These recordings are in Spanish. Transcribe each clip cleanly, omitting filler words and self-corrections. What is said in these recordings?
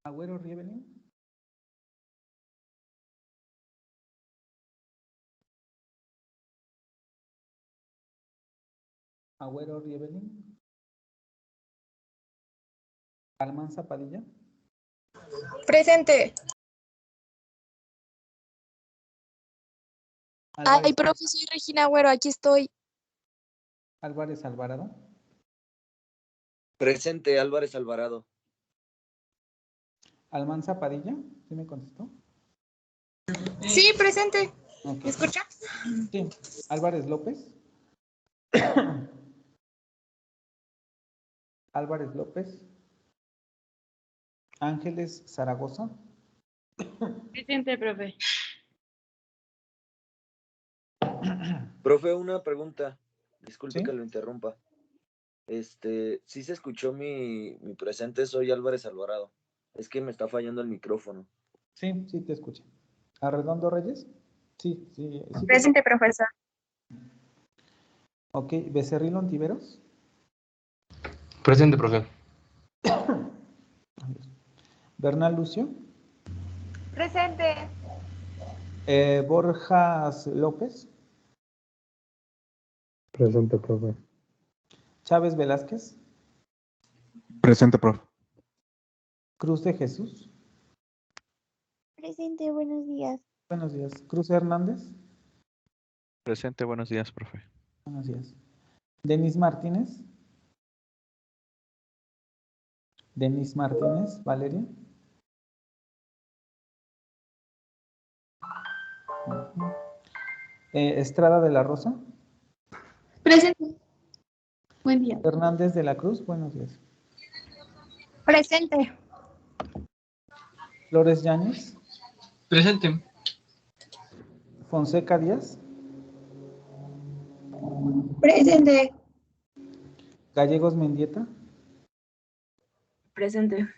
Agüero Rievelin. Agüero Rievelin. Almanza Padilla. Presente. Álvarez, Ay, profe, soy Regina Agüero, aquí estoy. Álvarez Alvarado. Presente, Álvarez Alvarado. Almanza Padilla. ¿Sí me contestó? Sí, presente. Ok. ¿Me escucha? Sí. Álvarez López. Álvarez López. Ángeles Zaragoza. Presente, profe. Profe, una pregunta. Disculpe ¿Sí? que lo interrumpa. Sí se escuchó mi presente, soy Álvarez Alvarado. Es que me está fallando el micrófono. Sí, sí te escuché. ¿Arredondo Reyes? Sí, sí. Sí Presente, profesor. Ok. Becerril Ontiveros. Presente, profe. Bernal Lucio. Presente. Borjas López. Presente, profe. Chávez Velázquez. Presente, profe. Cruz de Jesús. Presente, buenos días. Buenos días. Cruz Hernández. Presente, buenos días, profe. Buenos días. Denis Martínez. Denis Martínez. Valeria. Estrada de la Rosa. Presente. Buen día. Hernández de la Cruz. Buenos días. Presente. Flores Yáñez. Presente. Fonseca Díaz. Presente. Gallegos Mendieta. Presente.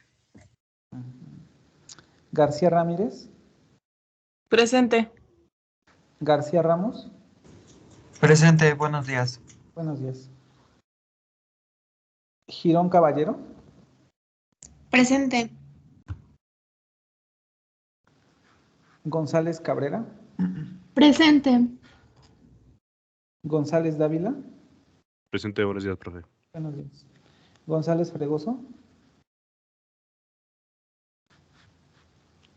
García Ramírez. Presente. García Ramos. Presente, buenos días. Buenos días. Girón Caballero. Presente. González Cabrera. Presente. González Dávila. Presente, buenos días, profe. Buenos días. González Fregoso.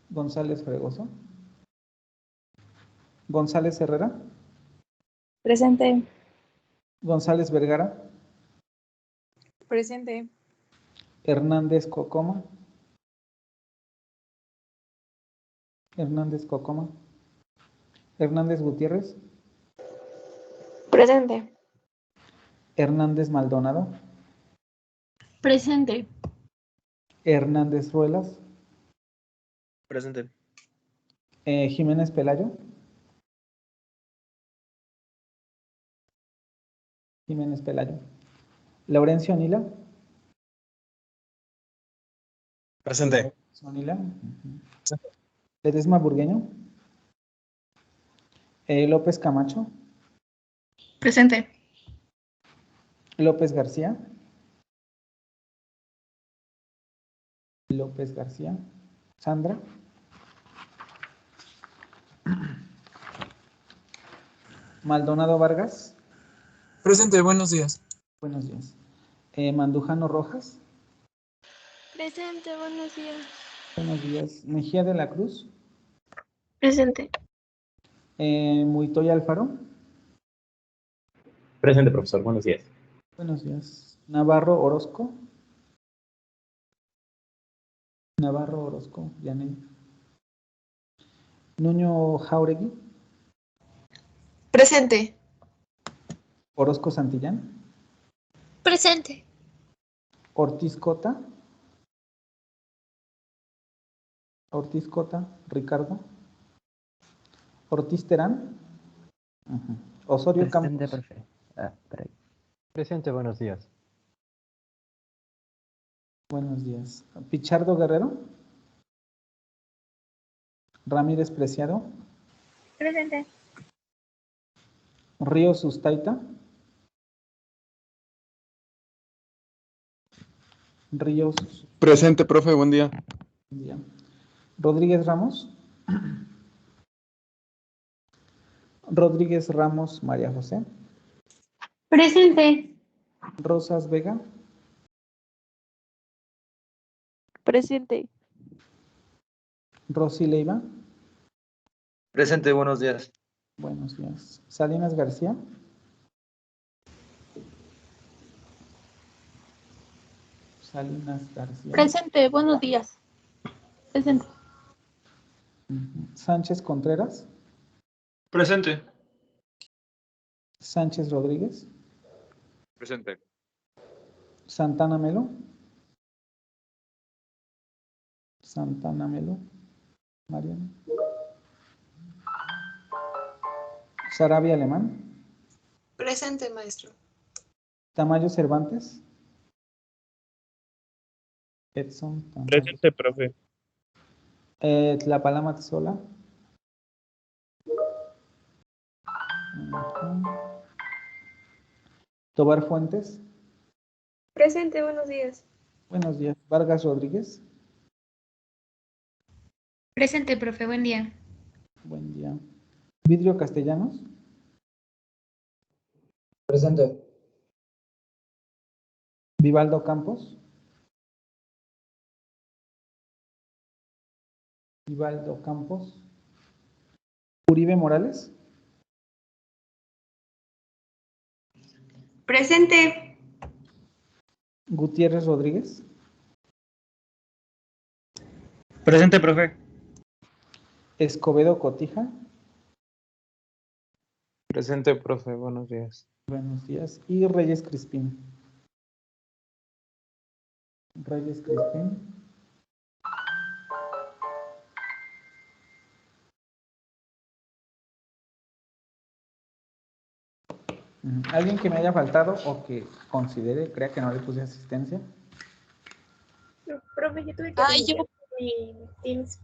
González Fregoso. González Herrera. Presente. González Vergara. Presente. Hernández Cocoma. Hernández Cocoma. Hernández Gutiérrez. Presente. Hernández Maldonado. Presente. Hernández Ruelas. Presente. Jiménez Pelayo. Jiménez Pelayo. Laurencio Nila. Presente. Sonila. Ledesma Burgueño. López Camacho. Presente. López García. López García. Sandra. Maldonado Vargas. Presente, buenos días. Buenos días. Mandujano Rojas. Presente, buenos días. Buenos días. Mejía de la Cruz. Presente. Muitoy Alfaro. Presente, profesor, buenos días. Buenos días. Navarro Orozco. Navarro Orozco. Yaney. Nuño Jauregui. Presente. Orozco Santillán. Presente. Ortiz Cota. Ortiz Cota. Ricardo. Ortiz Terán. Osorio Presente, Campos. profe. Presente, buenos días. Buenos días. Pichardo Guerrero. Ramírez Preciado. Presente. Ríos Sustaita. Ríos. Presente, profe, buen día. Buen día. Rodríguez Ramos. Rodríguez Ramos María José. Presente. Rosas Vega. Presente. Rosy Leiva. Presente, buenos días. Buenos días. Salinas García. Salinas García. Presente, buenos días. Presente. Sánchez Contreras. Presente. Sánchez Rodríguez. Presente. Santana Melo. Santana Melo. Mariana. Sarabia Alemán. Presente, maestro. Tamayo Cervantes. Edson Tamayo. Presente, profe. Tlapalama Tezola. Tobar Fuentes. Presente, buenos días. Buenos días. Vargas Rodríguez. Presente, profe, buen día. Buen día. Vidrio Castellanos. Presente. Vivaldo Campos. Vivaldo Campos. Uribe Morales. Presente. Gutiérrez Rodríguez. Presente, profe. Escobedo Cotija. Presente, profe. Buenos días. Buenos días. Y Reyes Crispín. Reyes Crispín. ¿Alguien que me haya faltado o que considere, crea que no le puse asistencia? Profe, yo tuve que iniciar mi Teams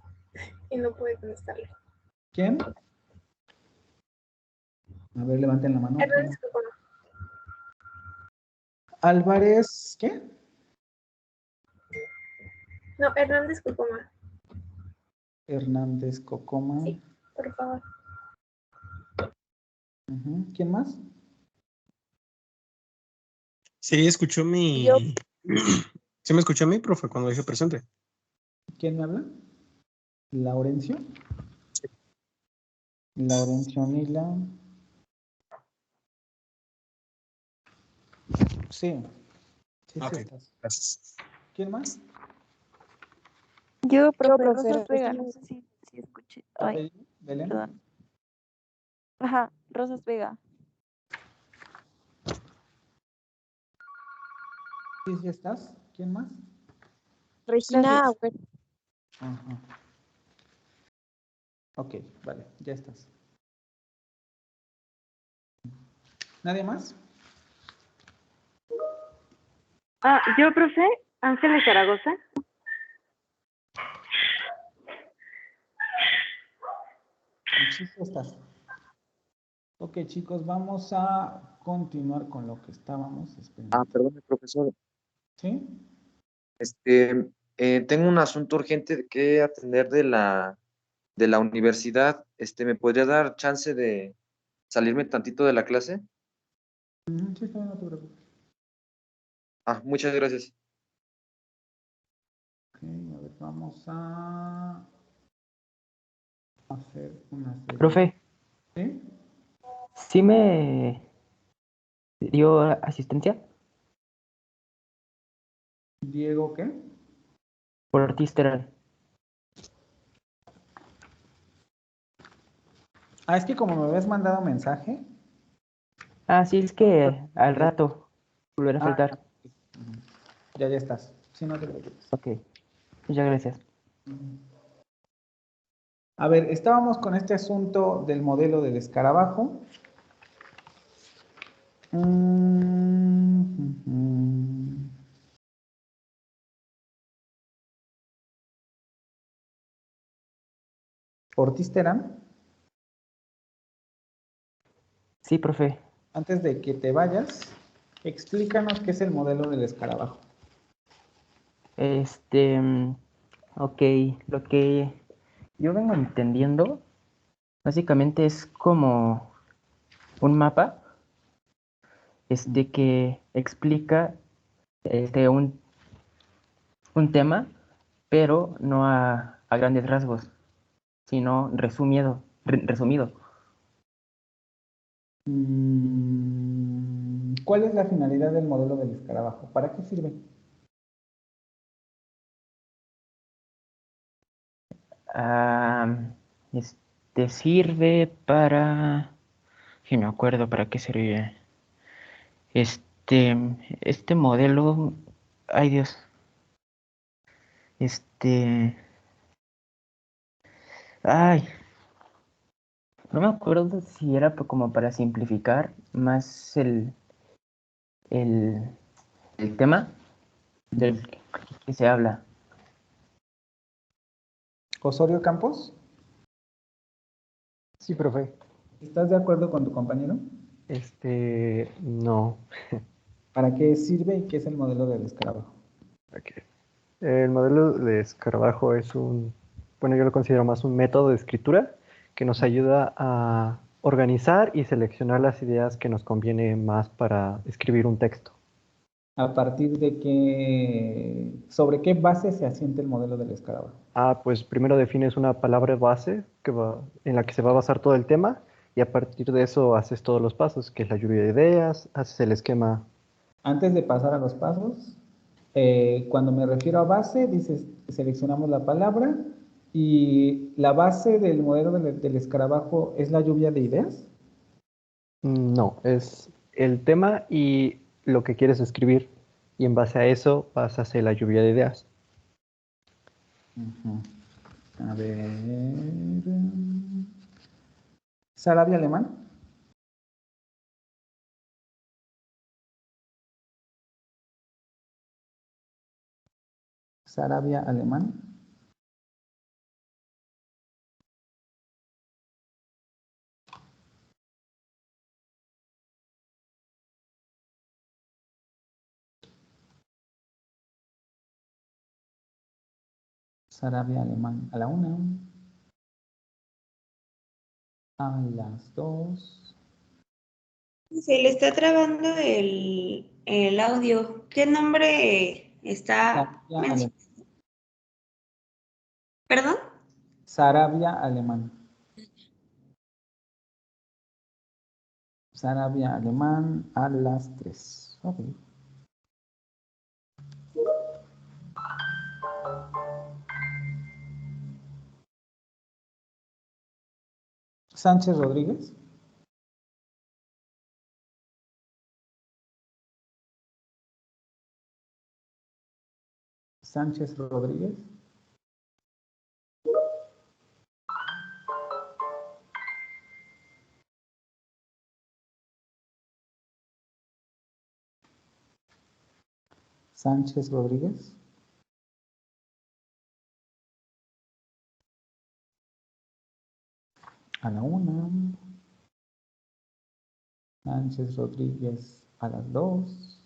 y no pude contestarle. ¿Quién? A ver, levanten la mano. Hernández Cocona. Álvarez, ¿qué? No, Hernández Cocoma. Hernández Cocoma. Sí, por favor. ¿Quién más? Sí, escuchó mi... Yo. ¿Sí me escuchó a mí, profe, cuando dije presente? ¿Quién me habla? ¿Laurencio? Laurencio Nila. Sí. Sí, Ok, sí estás. gracias. ¿Quién más? Yo, profe, Rosas Vega, no sé si escuché. Ay, ¿Apellido? ¿Belén? perdón. Ajá, Rosas Vega. Sí, sí estás. ¿Quién más? Regina Agüero. Ajá. Ok, vale, ya estás. ¿Nadie más? Yo, profe, Ángeles Zaragoza. Sí, sí estás. Ok, chicos, vamos a continuar con lo que estábamos esperando. Perdón, profesor. ¿Sí? Tengo un asunto urgente que atender de la universidad. ¿Me podría dar chance de salirme tantito de la clase? Sí, está bien, no te preocupes. Muchas gracias. Ok, a ver, vamos a hacer una serie. Profe, ¿Sí? ¿sí me dio asistencia? ¿Diego qué? Por Ortiz Terán. Es que como me habías mandado mensaje. Sí, es que al rato volverá a faltar. Ya estás. Sí, no te preocupes. Ok, muchas gracias. A ver, estábamos con este asunto del modelo del escarabajo. Ortiz Terán. Sí, profe. Antes de que te vayas, explícanos qué es el modelo del escarabajo. Ok, lo que yo vengo entendiendo básicamente es como un mapa que explica un tema, pero no a grandes rasgos, sino resumido. ¿Cuál es la finalidad del modelo del escarabajo? ¿Para qué sirve? Ah, sirve para... Sí, me acuerdo para qué sirve. Este, este modelo, ay Dios, este, ay, no me acuerdo si era como para simplificar más el, el tema del que se habla. ¿Osorio Campos? Sí, profe. ¿Estás de acuerdo con tu compañero? No. ¿Para qué sirve y qué es el modelo del escarabajo? Ok. El modelo de escarabajo es bueno, yo lo considero más un método de escritura que nos ayuda a organizar y seleccionar las ideas que nos conviene más para escribir un texto. ¿A partir de sobre qué base se asienta el modelo del escarabajo? Pues primero defines una palabra base en la que se va a basar todo el tema y a partir de eso haces todos los pasos, que es la lluvia de ideas, haces el esquema. Antes de pasar a los pasos, cuando me refiero a base, dices, seleccionamos la palabra y la base del modelo del escarabajo es la lluvia de ideas. No, es el tema y lo que quieres escribir y en base a eso vas a hacer la lluvia de ideas. A ver. Sarabia Alemán. Sarabia Alemán. Sarabia Alemán a la 1, a las 2. Se le está trabando el audio. ¿Qué nombre está Sarabia mencionando? Alemán. ¿Perdón? Sarabia Alemán. Sarabia Alemán a las 3. Ok. Sánchez Rodríguez. Sánchez Rodríguez. Sánchez Rodríguez. A la 1. Sánchez Rodríguez a las 2.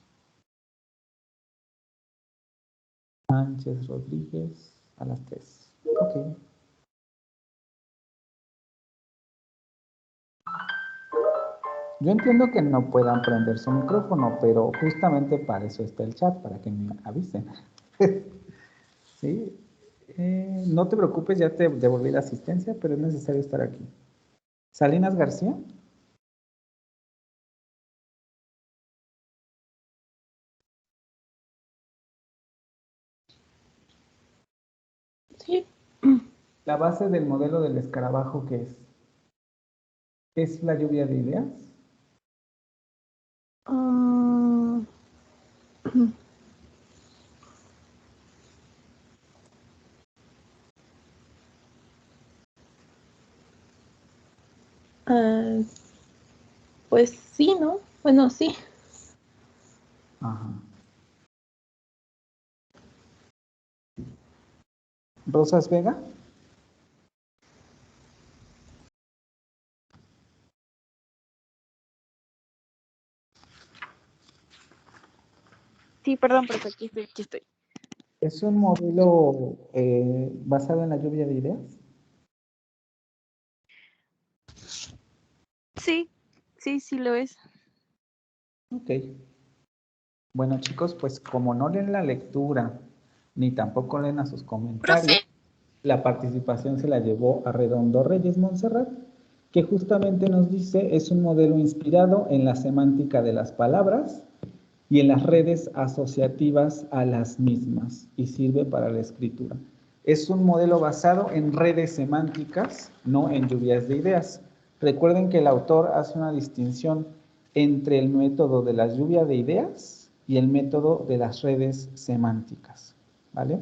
Sánchez Rodríguez a las 3. Ok. Yo entiendo que no puedan prender su micrófono, pero justamente para eso está el chat, para que me avisen. ¿Sí? No te preocupes, ya te devolví la asistencia, pero es necesario estar aquí. Salinas García. Sí. La base del modelo del escarabajo, ¿qué es? ¿Es la lluvia de ideas? Mm, ah, pues sí, ¿no? Bueno, sí. Ajá. Rosas Vega. Sí, perdón, profe, aquí estoy. ¿Es un modelo basado en la lluvia de ideas? Sí, sí lo es. Ok. Bueno, chicos, pues como no leen la lectura, ni tampoco leen a sus comentarios, la participación se la llevó a Redondo Reyes Montserrat, que justamente nos dice es un modelo inspirado en la semántica de las palabras y en las redes asociativas a las mismas y sirve para la escritura. Es un modelo basado en redes semánticas, no en lluvias de ideas. Recuerden que el autor hace una distinción entre el método de la lluvia de ideas y el método de las redes semánticas. ¿Vale?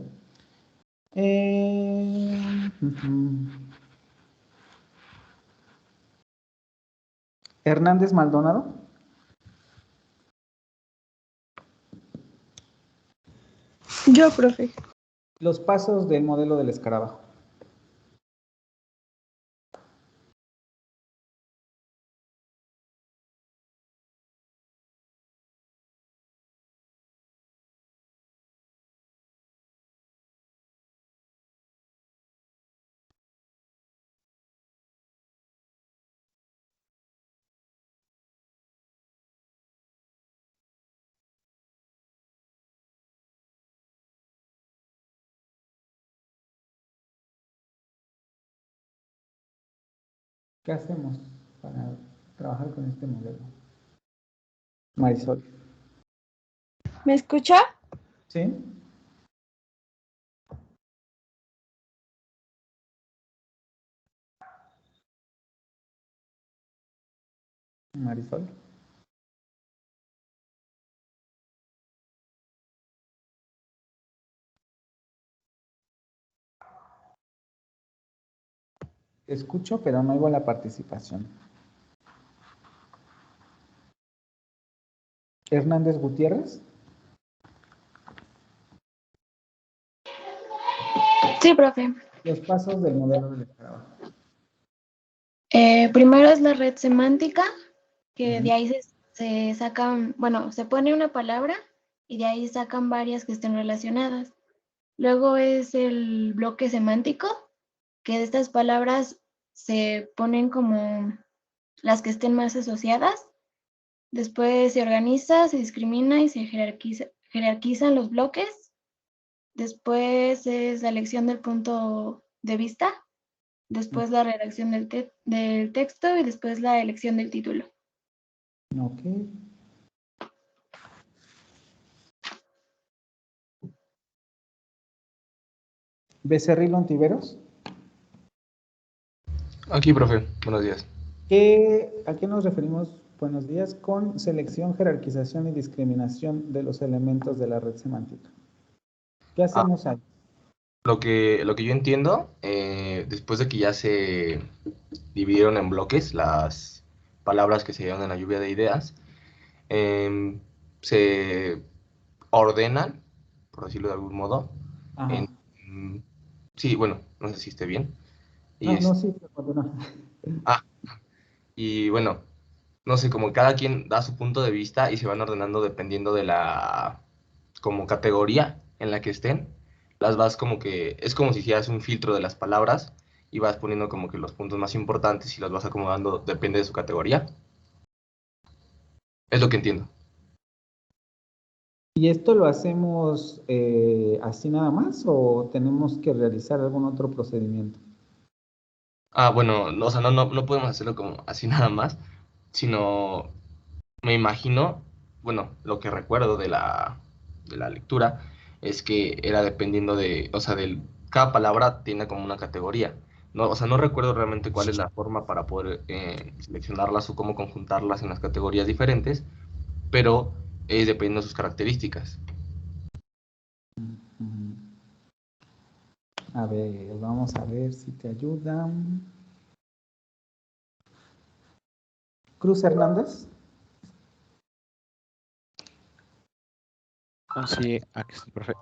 Hernández Maldonado. Yo, profe. Los pasos del modelo del escarabajo. ¿Qué hacemos para trabajar con este modelo? Marisol. ¿Me escucha? ¿Sí? Marisol. Escucho, pero no oigo la participación. Hernández Gutiérrez. Sí, profe. Los pasos del modelo del escarabajo. Primero es la red semántica, que de ahí se sacan, bueno, se pone una palabra y de ahí sacan varias que estén relacionadas. Luego es el bloque semántico, que de estas palabras se ponen como las que estén más asociadas. Después se organiza, se discrimina y se jerarquizan los bloques. Después es la elección del punto de vista. Después la redacción del texto y después la elección del título. Ok. Becerril Ontiveros. Aquí, profe. Buenos días. ¿A qué nos referimos, buenos días, con selección, jerarquización y discriminación de los elementos de la red semántica? ¿Qué hacemos ahí? Lo que yo entiendo, después de que ya se dividieron en bloques las palabras que se dieron en la lluvia de ideas, se ordenan, por decirlo de algún modo, Ajá. sí, bueno, no sé si esté bien. No, no, sí, continúa. Y bueno, no sé, como cada quien da su punto de vista y se van ordenando dependiendo de la como categoría en la que estén. Las vas como que, es como si hicieras un filtro de las palabras y vas poniendo como que los puntos más importantes y los vas acomodando, depende de su categoría. Es lo que entiendo. ¿Y esto lo hacemos así nada más o tenemos que realizar algún otro procedimiento? Bueno, no, o sea, no podemos hacerlo como así nada más, sino me imagino, bueno, lo que recuerdo de la lectura es que era dependiendo de, o sea, cada palabra tiene como una categoría. No, o sea, no recuerdo realmente cuál es la forma para poder seleccionarlas o cómo conjuntarlas en las categorías diferentes, pero es dependiendo de sus características. A ver, vamos a ver si te ayudan. Cruz Hernández. Sí, aquí sí, profe.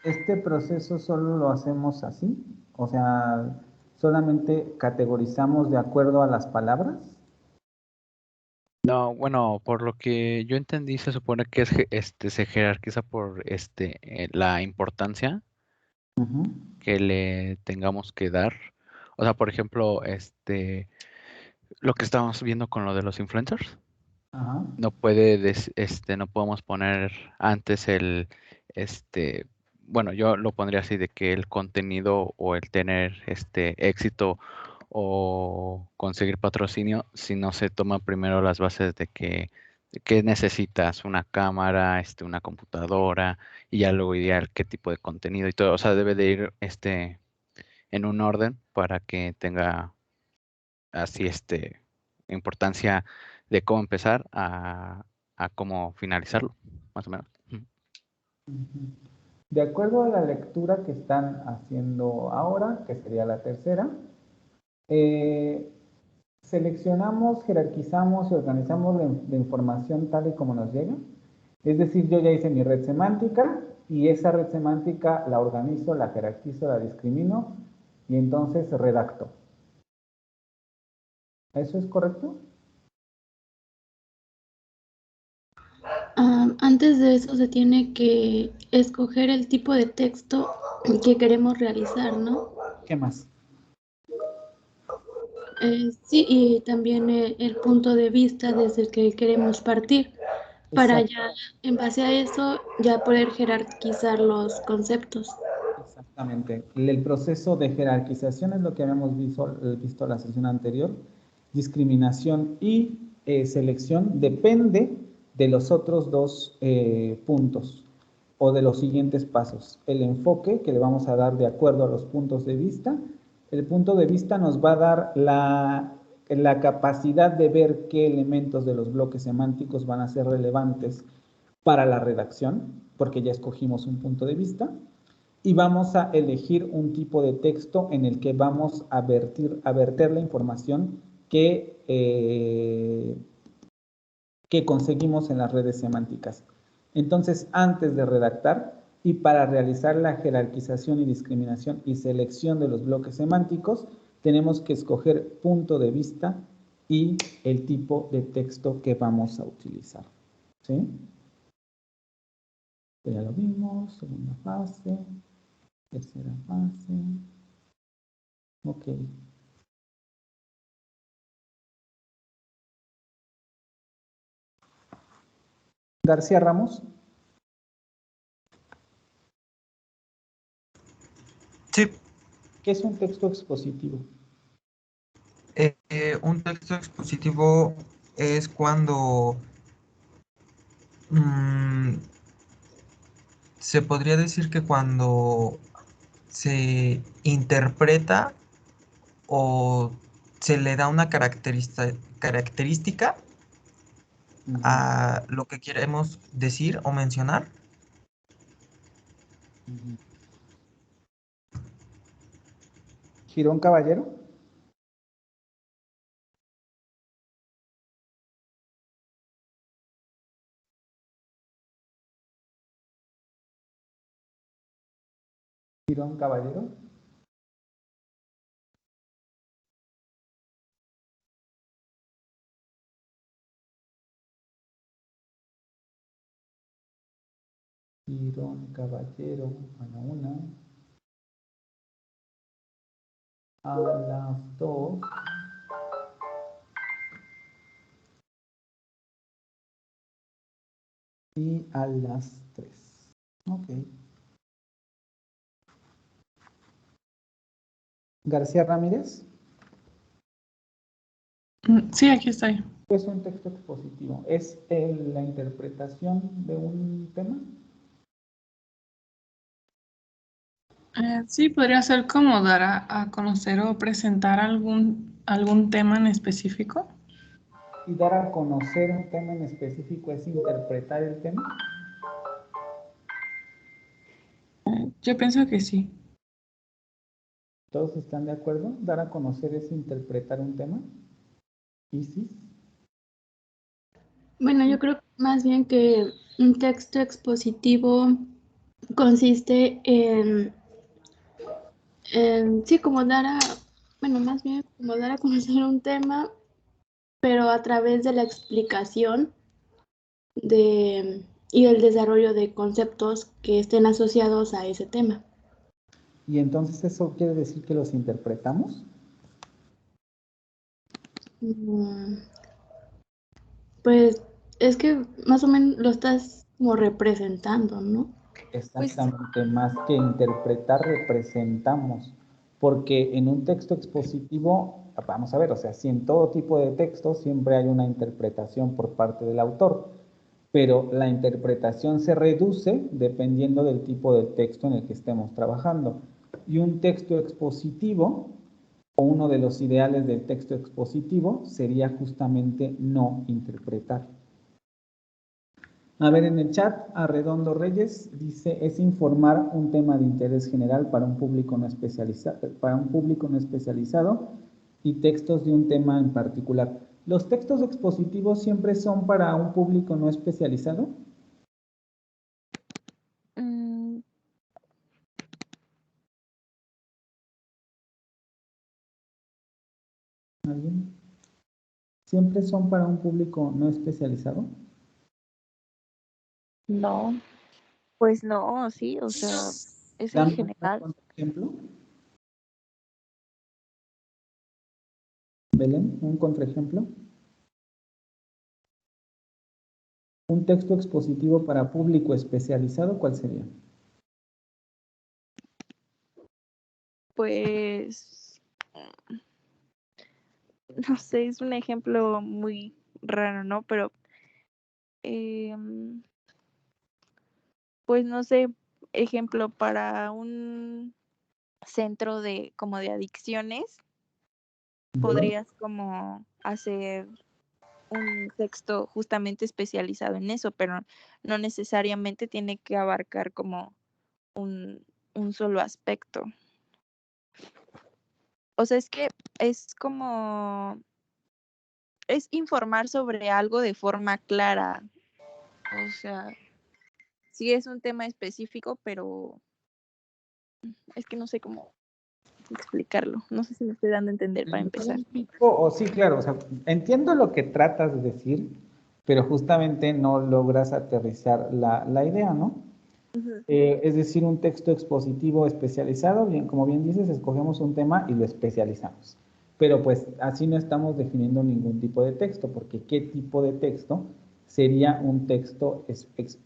¿Este proceso solo lo hacemos así? O sea, ¿solamente categorizamos de acuerdo a las palabras? No, bueno, por lo que yo entendí, se supone que se jerarquiza por la importancia. Ujú. que le tengamos que dar. O sea, por ejemplo, lo que estábamos viendo con lo de los influencers. Ajá. No no podemos poner antes bueno, yo lo pondría así de que el contenido o el tener éxito o conseguir patrocinio, si no se toma primero las bases de que necesitas una cámara, una computadora, y ya luego ideal qué tipo de contenido y todo. O sea, debe de ir en un orden para que tenga así importancia de cómo empezar a cómo finalizarlo, más o menos. Ujú. Ujú. De acuerdo a la lectura que están haciendo ahora, que sería la tercera, eh, seleccionamos, jerarquizamos y organizamos la información tal y como nos llega. Es decir, yo ya hice mi red semántica y esa red semántica la organizo, la jerarquizo, la discrimino y entonces redacto. ¿Eso es correcto? Antes de eso se tiene que escoger el tipo de texto que queremos realizar, ¿no? ¿Qué más? Sí, y también el punto de vista desde el que queremos partir, para Exacto. ya, en base a eso, ya poder jerarquizar los conceptos. Exactamente. El proceso de jerarquización es lo que habíamos visto la sesión anterior. Discriminación y selección depende de los otros dos puntos o de los siguientes pasos. El enfoque que le vamos a dar de acuerdo a los puntos de vista. El punto de vista nos va a dar la capacidad de ver qué elementos de los bloques semánticos van a ser relevantes para la redacción, porque ya escogimos un punto de vista. Y vamos a elegir un tipo de texto en el que vamos a verter la información que conseguimos en las redes semánticas. Entonces, antes de redactar y para realizar la jerarquización y discriminación y selección de los bloques semánticos, tenemos que escoger punto de vista y el tipo de texto que vamos a utilizar. ¿Sí? Ya lo vimos, segunda fase. Tercera fase. Ok. García Ramos. Sí. ¿Qué es un texto expositivo? Un texto expositivo es cuando se podría decir que cuando se interpreta o se le da una característica a lo que queremos decir o mencionar. ¿Girón Caballero? ¿Girón Caballero? Girón Caballero a la 1. A las 2. Y a las 3. Ok. García Ramírez. Sí, aquí estoy. ¿Qué es un texto expositivo? ¿Es la interpretación de un tema? Sí, podría ser como dar a conocer o presentar algún tema en específico. ¿Y dar a conocer un tema en específico es interpretar el tema? Yo pienso que sí. ¿Todos están de acuerdo? ¿Dar a conocer es interpretar un tema? ¿Isis? Bueno, yo creo más bien que un texto expositivo consiste sí, como más bien como dar a conocer un tema, pero a través de la explicación y el desarrollo de conceptos que estén asociados a ese tema. Y entonces eso quiere decir que los interpretamos. Pues es que más o menos lo estás como representando, ¿no? Exactamente, más que interpretar, representamos. Porque en un texto expositivo, vamos a ver, o sea, si en todo tipo de texto siempre hay una interpretación por parte del autor, pero la interpretación se reduce dependiendo del tipo de texto en el que estemos trabajando. Y un texto expositivo, o uno de los ideales del texto expositivo, sería justamente no interpretar. A ver, en el chat, Arredondo Reyes dice, es informar un tema de interés general para un público no especializado y textos de un tema en particular. ¿Los textos expositivos siempre son para un público no especializado? ¿Alguien? ¿Siempre son para un público no especializado? No, pues no, sí, o sea, es en Dame general. un ejemplo. Belén, un contraejemplo. Un texto expositivo para público especializado, ¿cuál sería? Pues, no sé, es un ejemplo muy raro, ¿no? Pero, pues no sé, ejemplo, para un centro de como de adicciones, podrías como hacer un texto justamente especializado en eso, pero no necesariamente tiene que abarcar como un solo aspecto. O sea, es que es como, es informar sobre algo de forma clara. O sea, sí es un tema específico, pero es que no sé cómo explicarlo. No sé si me estoy dando a entender para empezar. Sí, claro, o sea, entiendo lo que tratas de decir, pero justamente no logras aterrizar la idea, ¿no? Es decir, un texto expositivo especializado, bien, como bien dices, escogemos un tema y lo especializamos. Pero pues así no estamos definiendo ningún tipo de texto, porque ¿qué tipo de texto sería un texto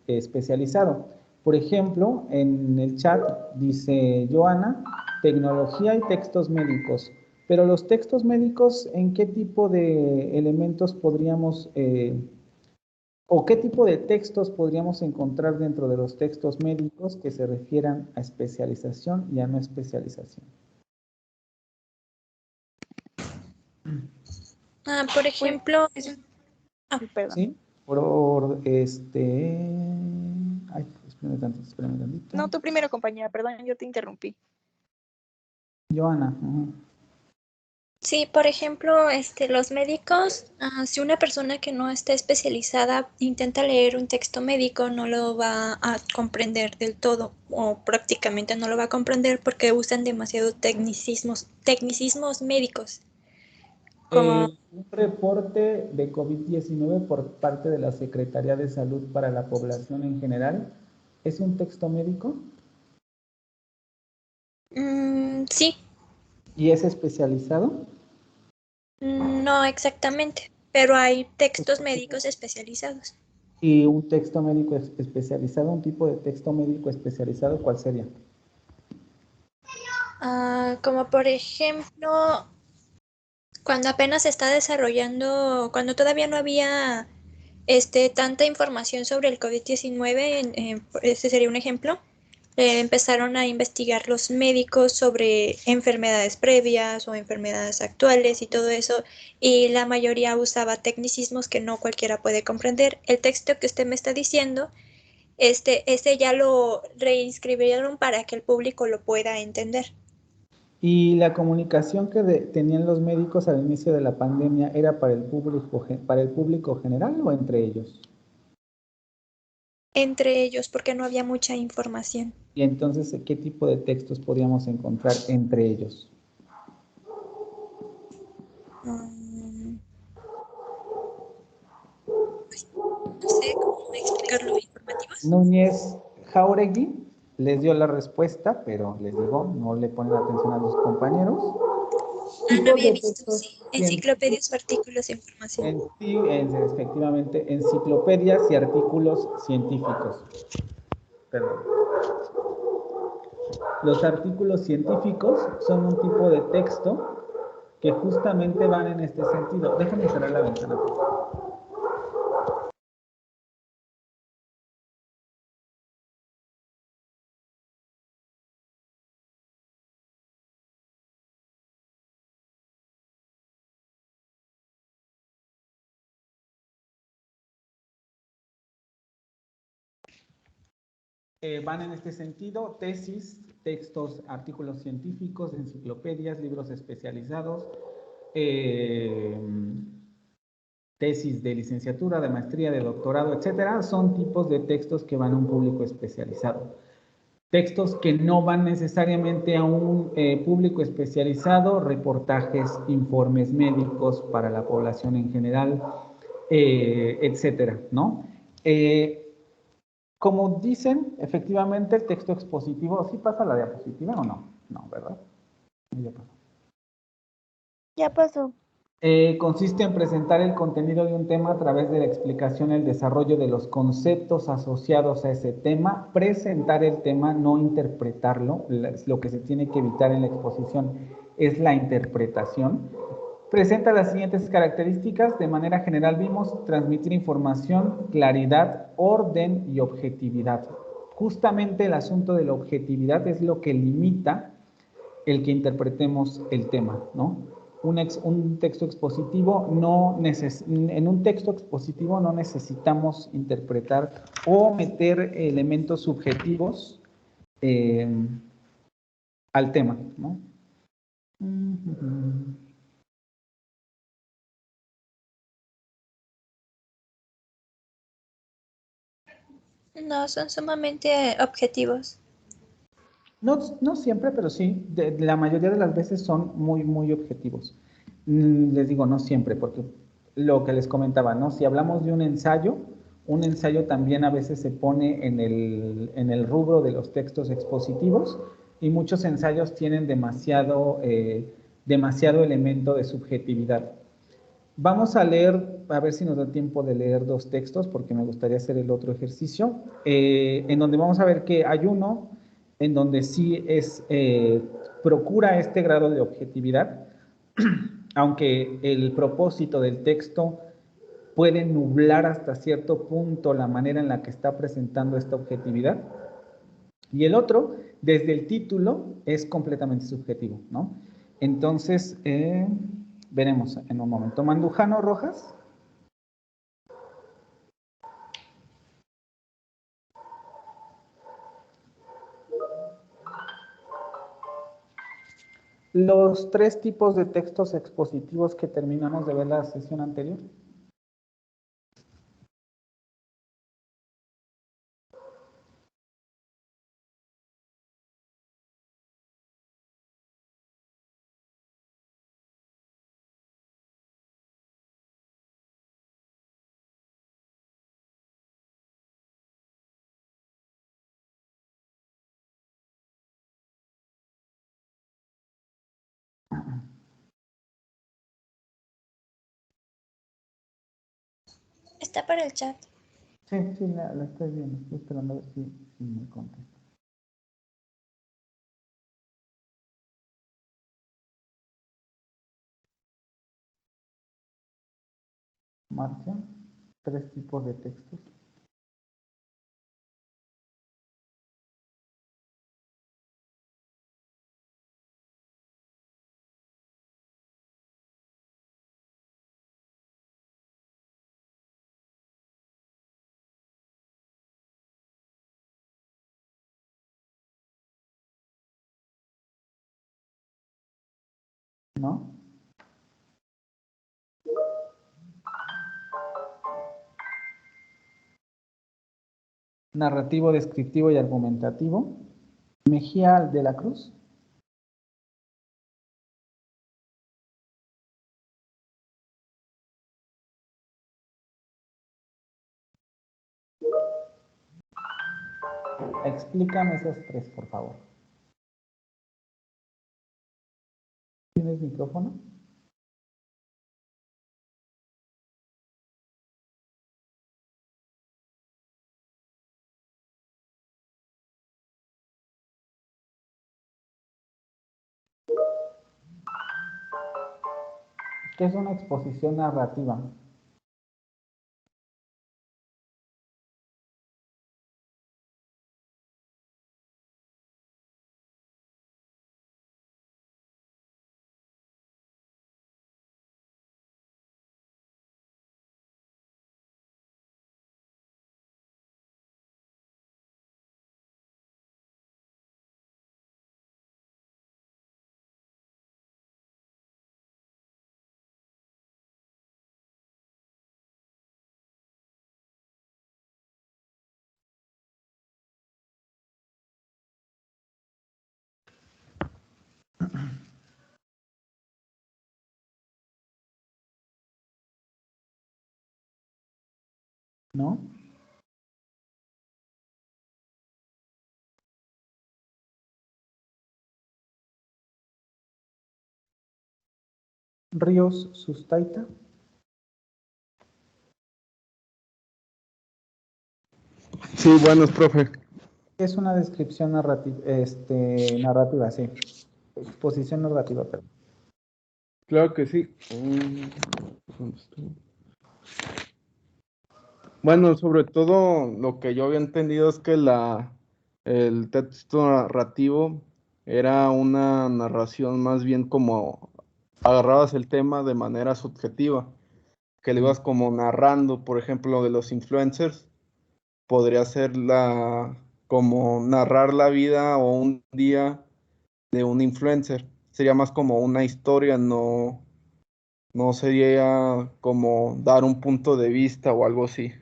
especializado? Por ejemplo, en el chat dice Joana, tecnología y textos médicos. Pero los textos médicos, ¿en qué tipo de elementos podríamos o qué tipo de textos podríamos encontrar dentro de los textos médicos que se refieran a especialización y a no especialización? Por ejemplo, perdón. ¿Sí? Ay, espérame tantito. No, tú primero, compañera, perdón, yo te interrumpí. Joana. Sí, por ejemplo, los médicos, si una persona que no está especializada intenta leer un texto médico, no lo va a comprender del todo o prácticamente no lo va a comprender porque usan demasiado tecnicismos médicos. Un reporte de COVID-19 por parte de la Secretaría de Salud para la población en general, ¿es un texto médico? Sí. ¿Y es especializado? No exactamente, pero hay textos médicos especializados. ¿Y un texto médico especializado, un tipo de texto médico especializado, cuál sería? Como por ejemplo, cuando apenas se está desarrollando, cuando todavía no había tanta información sobre el COVID-19, ese sería un ejemplo. Empezaron a investigar los médicos sobre enfermedades previas o enfermedades actuales y todo eso, y la mayoría usaba tecnicismos que no cualquiera puede comprender. El texto que usted me está diciendo, ese ya lo reinscribieron para que el público lo pueda entender. ¿Y la comunicación que tenían los médicos al inicio de la pandemia era para el público general o entre ellos? Entre ellos, porque no había mucha información. Y entonces, ¿qué tipo de textos podríamos encontrar entre ellos? No sé cómo explicarlo, informativos. Núñez Jauregui les dio la respuesta, pero les digo, no le ponen atención a los compañeros. Ah, no Tipos había de visto, textos sí. Enciclopedias o artículos de información. efectivamente, enciclopedias y artículos científicos. Perdón. Los artículos científicos son un tipo de texto que justamente van en este sentido. Déjenme cerrar la ventana, por favor. Van en este sentido tesis, textos, artículos científicos, enciclopedias, libros especializados, tesis de licenciatura, de maestría, de doctorado, etcétera. Son tipos de textos que van a un público especializado. Textos que no van necesariamente a un público especializado, reportajes, informes médicos para la población en general, etcétera, ¿no? Como dicen, efectivamente el texto expositivo, ¿sí pasa la diapositiva o no? No, ¿verdad? Ya pasó. Ya pasó. Consiste en presentar el contenido de un tema a través de la explicación y el desarrollo de los conceptos asociados a ese tema, presentar el tema, no interpretarlo. Lo que se tiene que evitar en la exposición es la interpretación. Presenta las siguientes características. De manera general vimos transmitir información, claridad, orden y objetividad. Justamente el asunto de la objetividad es lo que limita el que interpretemos el tema, ¿no? Un texto expositivo en un texto expositivo no necesitamos interpretar o meter elementos subjetivos al tema, ¿no? No, son sumamente objetivos. No siempre, pero sí, la mayoría de las veces son muy, muy objetivos. Les digo, no siempre, porque lo que les comentaba, ¿no? Si hablamos de un ensayo también a veces se pone en el rubro de los textos expositivos y muchos ensayos tienen demasiado elemento de subjetividad. Vamos a leer, a ver si nos da tiempo de leer dos textos, porque me gustaría hacer el otro ejercicio, en donde vamos a ver que hay uno en donde sí procura este grado de objetividad, aunque el propósito del texto puede nublar hasta cierto punto la manera en la que está presentando esta objetividad. Y el otro, desde el título, es completamente subjetivo, ¿no? Entonces, veremos en un momento. Mandujano Rojas. Los tres tipos de textos expositivos que terminamos de ver la sesión anterior. Está para el chat. Sí, la estoy viendo, estoy esperando a ver si me contesta. Marcia, tres tipos de textos. ¿No? Narrativo, descriptivo y argumentativo. Mejía de la Cruz. explícame esos tres, por favor. ¿Tienes micrófono? ¿Qué es una exposición narrativa? ¿No? Ríos Sustaita. Sí, buenos, profe. Es una descripción narrativa, narrativa, sí. Exposición narrativa, perdón. Claro que sí. Bueno, sobre todo lo que yo había entendido es que el texto narrativo era una narración más bien como agarrabas el tema de manera subjetiva, que le ibas como narrando, por ejemplo, de los influencers, podría ser como narrar la vida o un día de un influencer. Sería más como una historia, no sería como dar un punto de vista o algo así.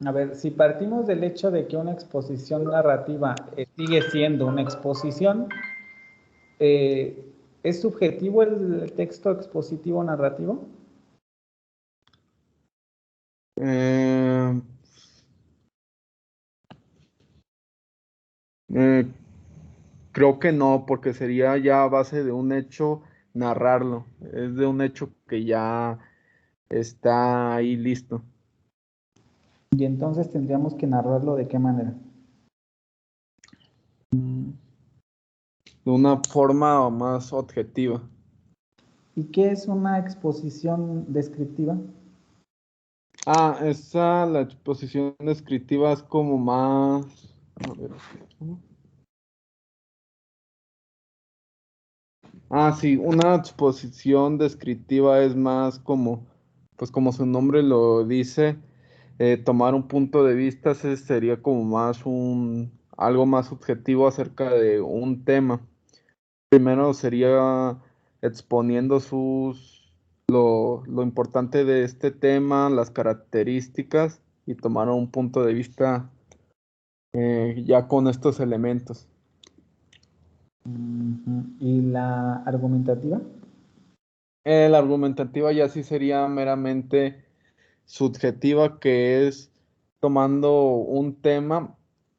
A ver, si partimos del hecho de que una exposición narrativa sigue siendo una exposición, ¿es subjetivo el texto expositivo narrativo? Eh, Creo que no, porque sería ya a base de un hecho narrarlo. Es de un hecho que ya está ahí listo. Y entonces tendríamos que narrarlo ¿de qué manera? De una forma más objetiva. ¿Y qué es una exposición descriptiva? La exposición descriptiva es como más. A ver. Sí, una exposición descriptiva es más como, pues como su nombre lo dice, tomar un punto de vista sería como más algo más subjetivo acerca de un tema. Primero sería exponiendo lo importante de este tema, las características y tomar un punto de vista ya con estos elementos. ¿Y la argumentativa? La argumentativa ya sí sería meramente subjetiva, que es tomando un tema,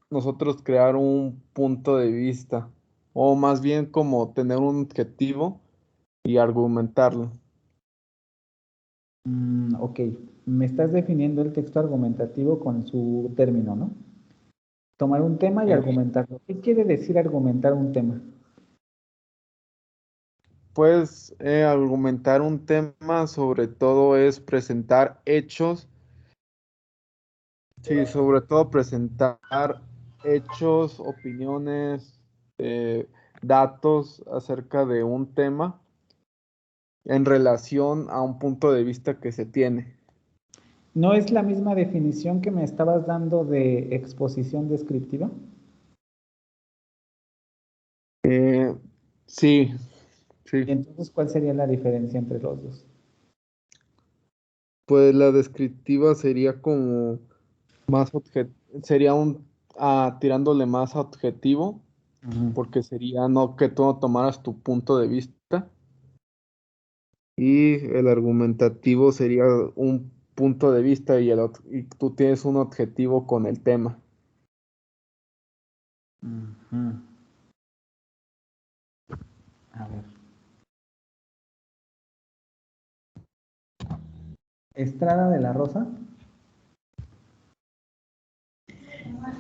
nosotros crear un punto de vista, o más bien como tener un objetivo y argumentarlo. Ok, me estás definiendo el texto argumentativo con su término, ¿no? Tomar un tema y argumentarlo. ¿Qué quiere decir argumentar un tema? Pues argumentar un tema sobre todo es presentar hechos, sí, sobre todo presentar hechos, opiniones, datos acerca de un tema en relación a un punto de vista que se tiene. ¿No es la misma definición que me estabas dando de exposición descriptiva? Sí, sí. ¿Y entonces cuál sería la diferencia entre los dos? Pues la descriptiva sería como más sería tirándole más a objetivo, porque sería no que tú no tomaras tu punto de vista, y el argumentativo sería un punto de vista y tú tienes un objetivo con el tema. Ujú. A ver. Estrada de la Rosa.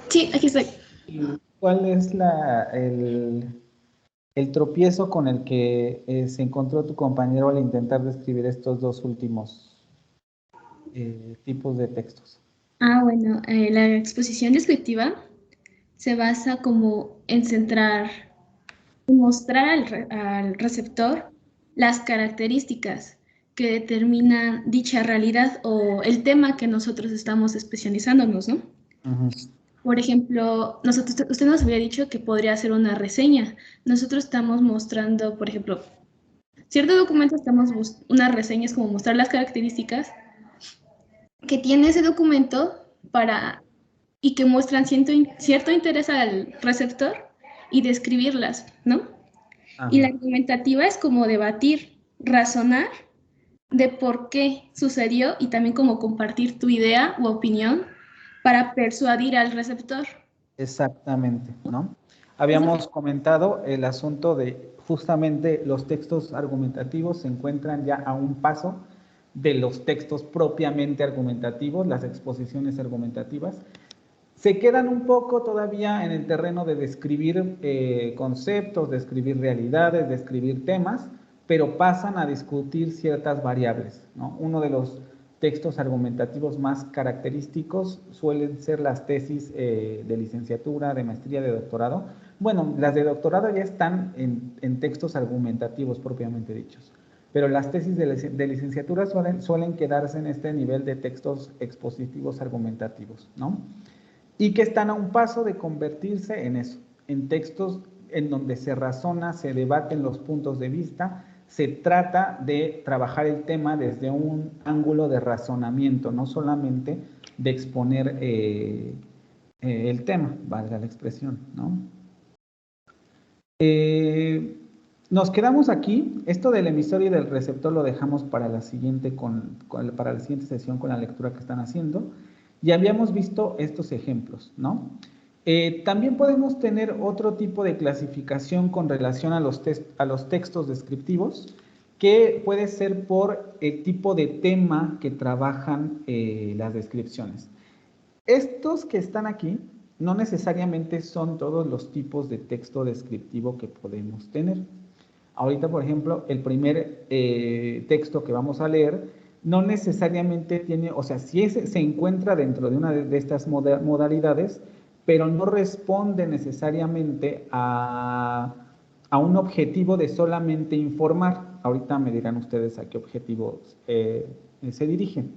Sí, aquí estoy. ¿Cuál es el tropiezo con el que se encontró tu compañero al intentar describir estos dos últimos tipos de textos? Bueno, la exposición descriptiva se basa como en centrar, en mostrar al receptor las características que determinan dicha realidad o el tema que nosotros estamos especializándonos, ¿no? Ujú. Por ejemplo, usted nos había dicho que podría hacer una reseña. Nosotros estamos mostrando, por ejemplo, cierto documento, una reseña es como mostrar las características que tiene ese documento y que muestran cierto interés al receptor y describirlas, ¿no? Ajá. Y la argumentativa es como debatir, razonar de por qué sucedió y también como compartir tu idea u opinión para persuadir al receptor. Exactamente, ¿no? Habíamos comentado el asunto de justamente los textos argumentativos se encuentran ya a un paso de los textos propiamente argumentativos, las exposiciones argumentativas. Se quedan un poco todavía en el terreno de describir conceptos, describir realidades, describir temas, pero pasan a discutir ciertas variables, ¿no? Uno de los textos argumentativos más característicos suelen ser las tesis de licenciatura, de maestría, de doctorado. Bueno, las de doctorado ya están en textos argumentativos propiamente dichos, pero las tesis de licenciatura suelen quedarse en este nivel de textos expositivos argumentativos, ¿no? Y que están a un paso de convertirse en eso, en textos en donde se razona, se debaten los puntos de vista, se trata de trabajar el tema desde un ángulo de razonamiento, no solamente de exponer el tema, valga la expresión, ¿no? Nos quedamos aquí. Esto del emisor y del receptor lo dejamos para la siguiente, para la siguiente sesión con la lectura que están haciendo. Ya habíamos visto estos ejemplos, ¿no? También podemos tener otro tipo de clasificación con relación a los textos descriptivos, que puede ser por el tipo de tema que trabajan las descripciones. Estos que están aquí no necesariamente son todos los tipos de texto descriptivo que podemos tener. Ahorita, por ejemplo, el primer texto que vamos a leer no necesariamente tiene, o sea, sí se encuentra dentro de una de estas modalidades, pero no responde necesariamente a un objetivo de solamente informar. Ahorita me dirán ustedes a qué objetivos se dirigen.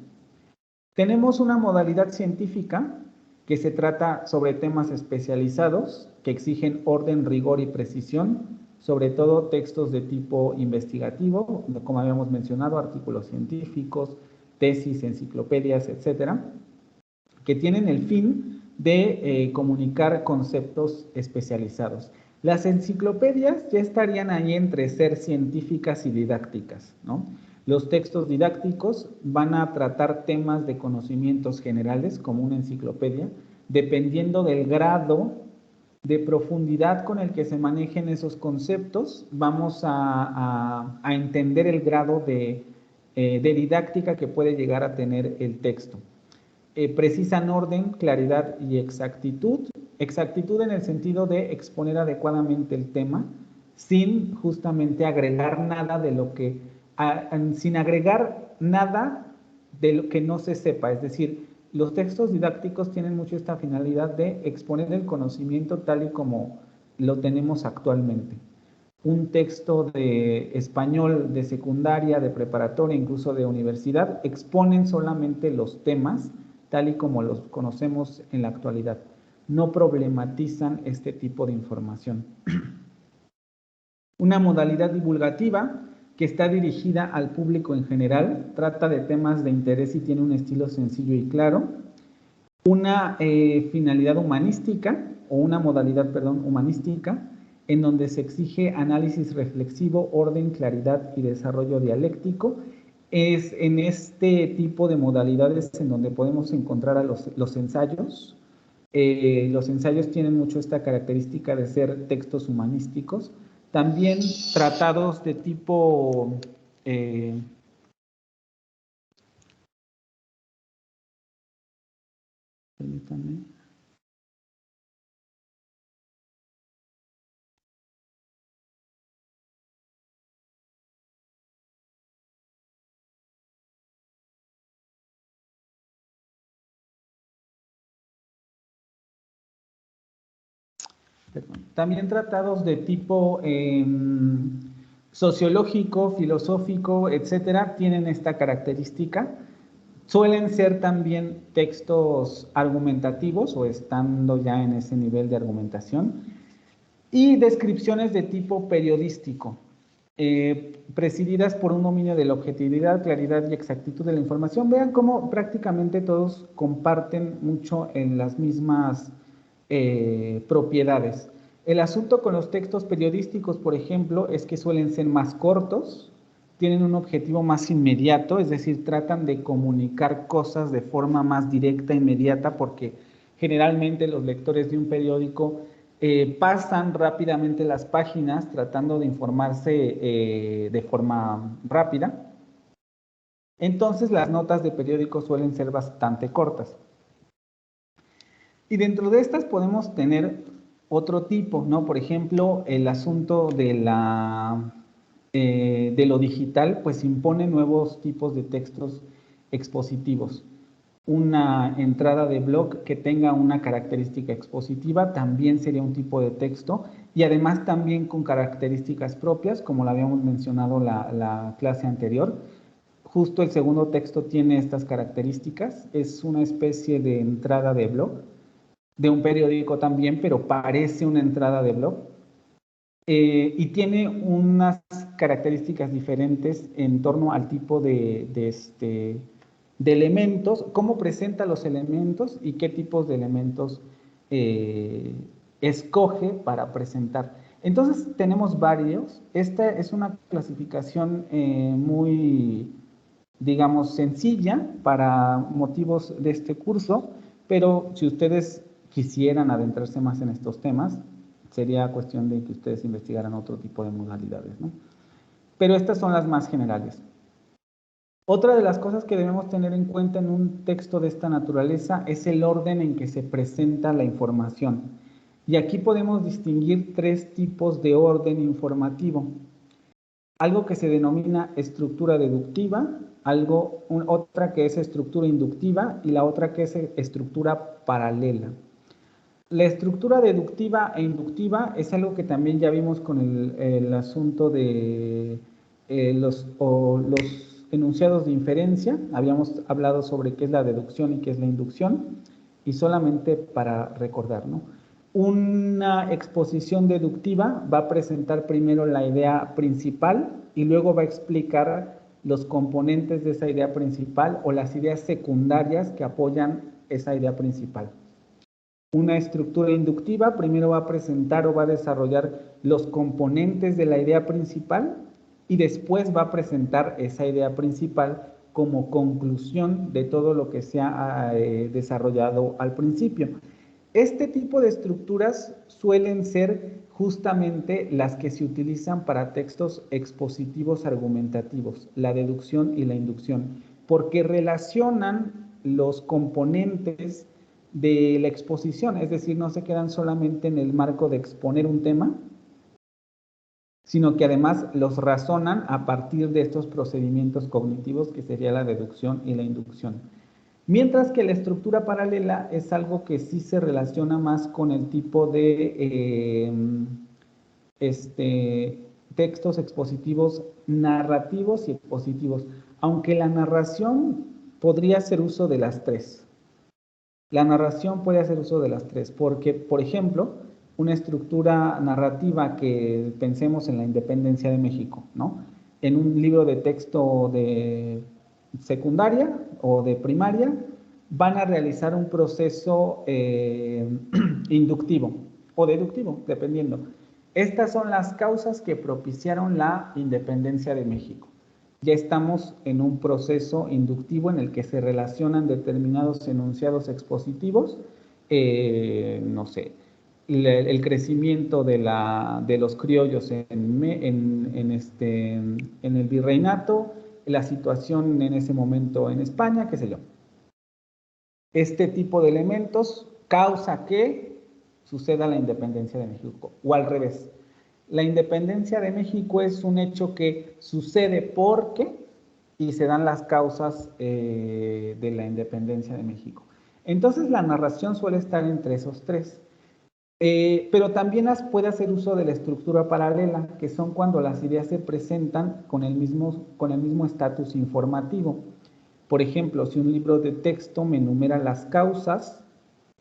Tenemos una modalidad científica que se trata sobre temas especializados que exigen orden, rigor y precisión, sobre todo textos de tipo investigativo, como habíamos mencionado, artículos científicos, tesis, enciclopedias, etcétera, que tienen el fin de comunicar conceptos especializados. Las enciclopedias ya estarían ahí entre ser científicas y didácticas, ¿no? Los textos didácticos van a tratar temas de conocimientos generales, como una enciclopedia, dependiendo del grado de profundidad con el que se manejen esos conceptos, vamos a entender el grado de didáctica que puede llegar a tener el texto. Precisan orden, claridad y exactitud. Exactitud en el sentido de exponer adecuadamente el tema, sin justamente agregar nada de lo que, sin agregar nada de lo que no se sepa. Es decir, los textos didácticos tienen mucho esta finalidad de exponer el conocimiento tal y como lo tenemos actualmente. Un texto de español de secundaria, de preparatoria, incluso de universidad, exponen solamente los temas tal y como los conocemos en la actualidad. No problematizan este tipo de información. Una modalidad divulgativa que está dirigida al público en general, trata de temas de interés y tiene un estilo sencillo y claro. Una finalidad humanística, o una modalidad, perdón, humanística, en donde se exige análisis reflexivo, orden, claridad y desarrollo dialéctico. Es en este tipo de modalidades en donde podemos encontrar a los ensayos, Los ensayos tienen mucho esta característica de ser textos humanísticos. También tratados de tipo... permítanme. También tratados de tipo sociológico, filosófico, etcétera, tienen esta característica. Suelen ser también textos argumentativos o estando ya en ese nivel de argumentación. Y descripciones de tipo periodístico, presididas por un dominio de la objetividad, claridad y exactitud de la información. Vean cómo prácticamente todos comparten mucho en las mismas propiedades. El asunto con los textos periodísticos, por ejemplo, es que suelen ser más cortos, tienen un objetivo más inmediato, es decir, tratan de comunicar cosas de forma más directa, inmediata, porque generalmente los lectores de un periódico pasan rápidamente las páginas tratando de informarse de forma rápida. Entonces las notas de periódico suelen ser bastante cortas. Y dentro de estas podemos tener otro tipo, ¿no? Por ejemplo, el asunto de lo digital, pues impone nuevos tipos de textos expositivos. Una entrada de blog que tenga una característica expositiva también sería un tipo de texto, y además también con características propias, como lo habíamos mencionado la clase anterior. Justo el segundo texto tiene estas características, es una especie de entrada de blog, de un periódico también, pero parece una entrada de blog. Y tiene unas características diferentes en torno al tipo de elementos, cómo presenta los elementos y qué tipos de elementos escoge para presentar. Entonces tenemos varios. Esta es una clasificación muy, digamos, sencilla para motivos de este curso, pero si ustedes quisieran adentrarse más en estos temas, sería cuestión de que ustedes investigaran otro tipo de modalidades, ¿no? Pero estas son las más generales. Otra de las cosas que debemos tener en cuenta en un texto de esta naturaleza es el orden en que se presenta la información. Y aquí podemos distinguir tres tipos de orden informativo. Algo que se denomina estructura deductiva, otra que es estructura inductiva y la otra que es estructura paralela. La estructura deductiva e inductiva es algo que también ya vimos con el asunto de los enunciados de inferencia. Habíamos hablado sobre qué es la deducción y qué es la inducción, y solamente para recordar, ¿no? Una exposición deductiva va a presentar primero la idea principal y luego va a explicar los componentes de esa idea principal o las ideas secundarias que apoyan esa idea principal. Una estructura inductiva primero va a presentar o va a desarrollar los componentes de la idea principal y después va a presentar esa idea principal como conclusión de todo lo que se ha desarrollado al principio. Este tipo de estructuras suelen ser justamente las que se utilizan para textos expositivos argumentativos, la deducción y la inducción, porque relacionan los componentes de la exposición, es decir, no se quedan solamente en el marco de exponer un tema, sino que además los razonan a partir de estos procedimientos cognitivos que sería la deducción y la inducción. Mientras que la estructura paralela es algo que sí se relaciona más con el tipo de textos expositivos narrativos y expositivos, aunque la narración podría hacer uso de las tres. La narración puede hacer uso de las tres, porque, por ejemplo, una estructura narrativa que pensemos en la independencia de México, ¿no? En un libro de texto de secundaria o de primaria, van a realizar un proceso inductivo o deductivo, dependiendo. Estas son las causas que propiciaron la independencia de México. Ya estamos en un proceso inductivo en el que se relacionan determinados enunciados expositivos no sé, el crecimiento de los criollos en el virreinato, la situación en ese momento en España, qué sé yo. Este tipo de elementos causa que suceda la independencia de México, o al revés. La independencia de México es un hecho que sucede porque y se dan las causas de la independencia de México. Entonces la narración suele estar entre esos tres. Pero también puede hacer uso de la estructura paralela, que son cuando las ideas se presentan con el mismo estatus informativo. Por ejemplo, si un libro de texto me enumera las causas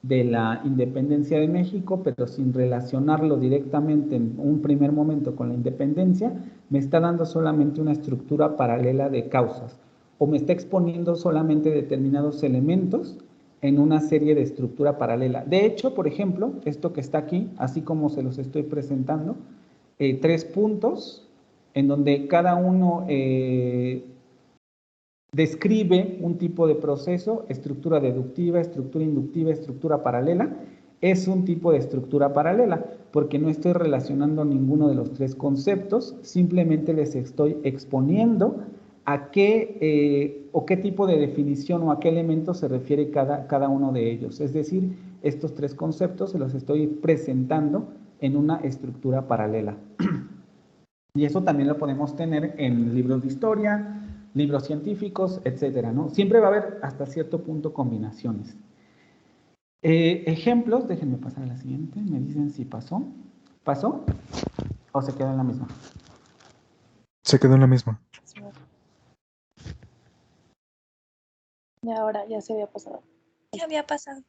de la independencia de México, pero sin relacionarlo directamente en un primer momento con la independencia, me está dando solamente una estructura paralela de causas, o me está exponiendo solamente determinados elementos en una serie de estructura paralela. De hecho, por ejemplo, esto que está aquí, así como se los estoy presentando, 3 puntos, en donde cada uno describe un tipo de proceso, estructura deductiva, estructura inductiva, estructura paralela. Es un tipo de estructura paralela, porque no estoy relacionando ninguno de los 3 conceptos, simplemente les estoy exponiendo a qué tipo de definición o a qué elemento se refiere cada uno de ellos. Es decir, estos 3 conceptos se los estoy presentando en una estructura paralela. Y eso también lo podemos tener en libros de historia, libros científicos, etcétera, ¿no? Siempre va a haber hasta cierto punto combinaciones. Ejemplos, déjenme pasar a la siguiente, me dicen si pasó. ¿Pasó? ¿O se quedó en la misma? Se quedó en la misma. Y ahora ya se había pasado. Ya había pasado.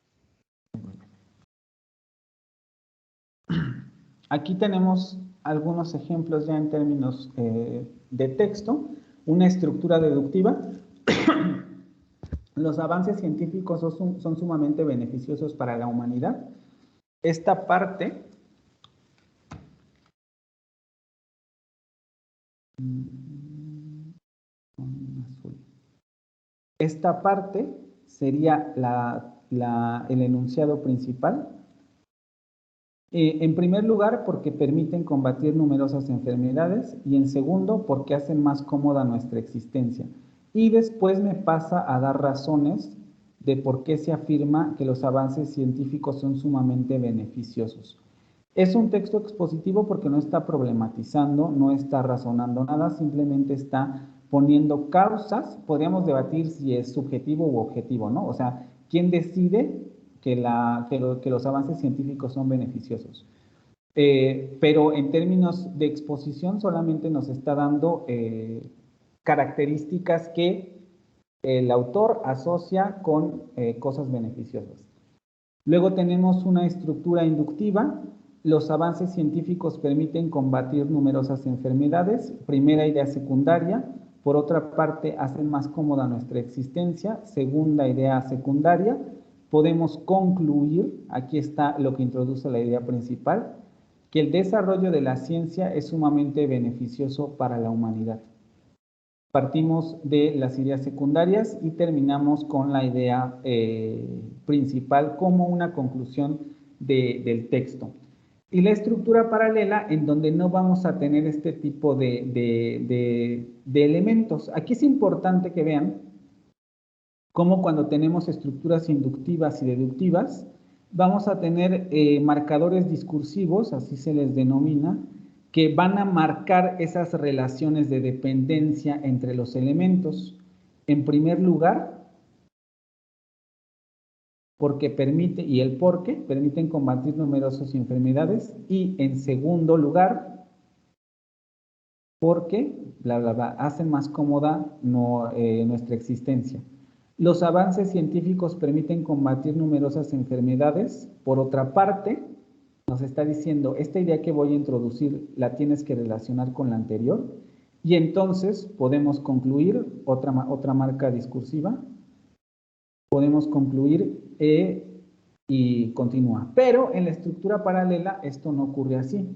Aquí tenemos algunos ejemplos ya en términos de texto. Una estructura deductiva. Los avances científicos son sumamente beneficiosos para la humanidad. Esta parte sería el enunciado principal. En primer lugar, porque permiten combatir numerosas enfermedades, y en segundo, porque hacen más cómoda nuestra existencia. Y después me pasa a dar razones de por qué se afirma que los avances científicos son sumamente beneficiosos. Es un texto expositivo porque no está problematizando, no está razonando nada, simplemente está poniendo causas. Podríamos debatir si es subjetivo u objetivo, ¿no? O sea, ¿quién decide que los avances científicos son beneficiosos? Pero en términos de exposición solamente nos está dando características que el autor asocia con cosas beneficiosas. Luego tenemos una estructura inductiva. Los avances científicos permiten combatir numerosas enfermedades. Primera idea secundaria. Por otra parte, hacen más cómoda nuestra existencia. Segunda idea secundaria. Podemos concluir, aquí está lo que introduce la idea principal, que el desarrollo de la ciencia es sumamente beneficioso para la humanidad. Partimos de las ideas secundarias y terminamos con la idea principal como una conclusión del texto. Y la estructura paralela, en donde no vamos a tener este tipo de elementos. Aquí es importante que vean cómo cuando tenemos estructuras inductivas y deductivas, vamos a tener marcadores discursivos, así se les denomina, que van a marcar esas relaciones de dependencia entre los elementos. En primer lugar, porque permite, y el porque, permiten combatir numerosas enfermedades. Y en segundo lugar, porque, bla, bla, bla, hacen más cómoda nuestra existencia. Los avances científicos permiten combatir numerosas enfermedades. Por otra parte, nos está diciendo, esta idea que voy a introducir la tienes que relacionar con la anterior, y entonces podemos concluir, otra marca discursiva, podemos concluir y continúa. Pero en la estructura paralela esto no ocurre así.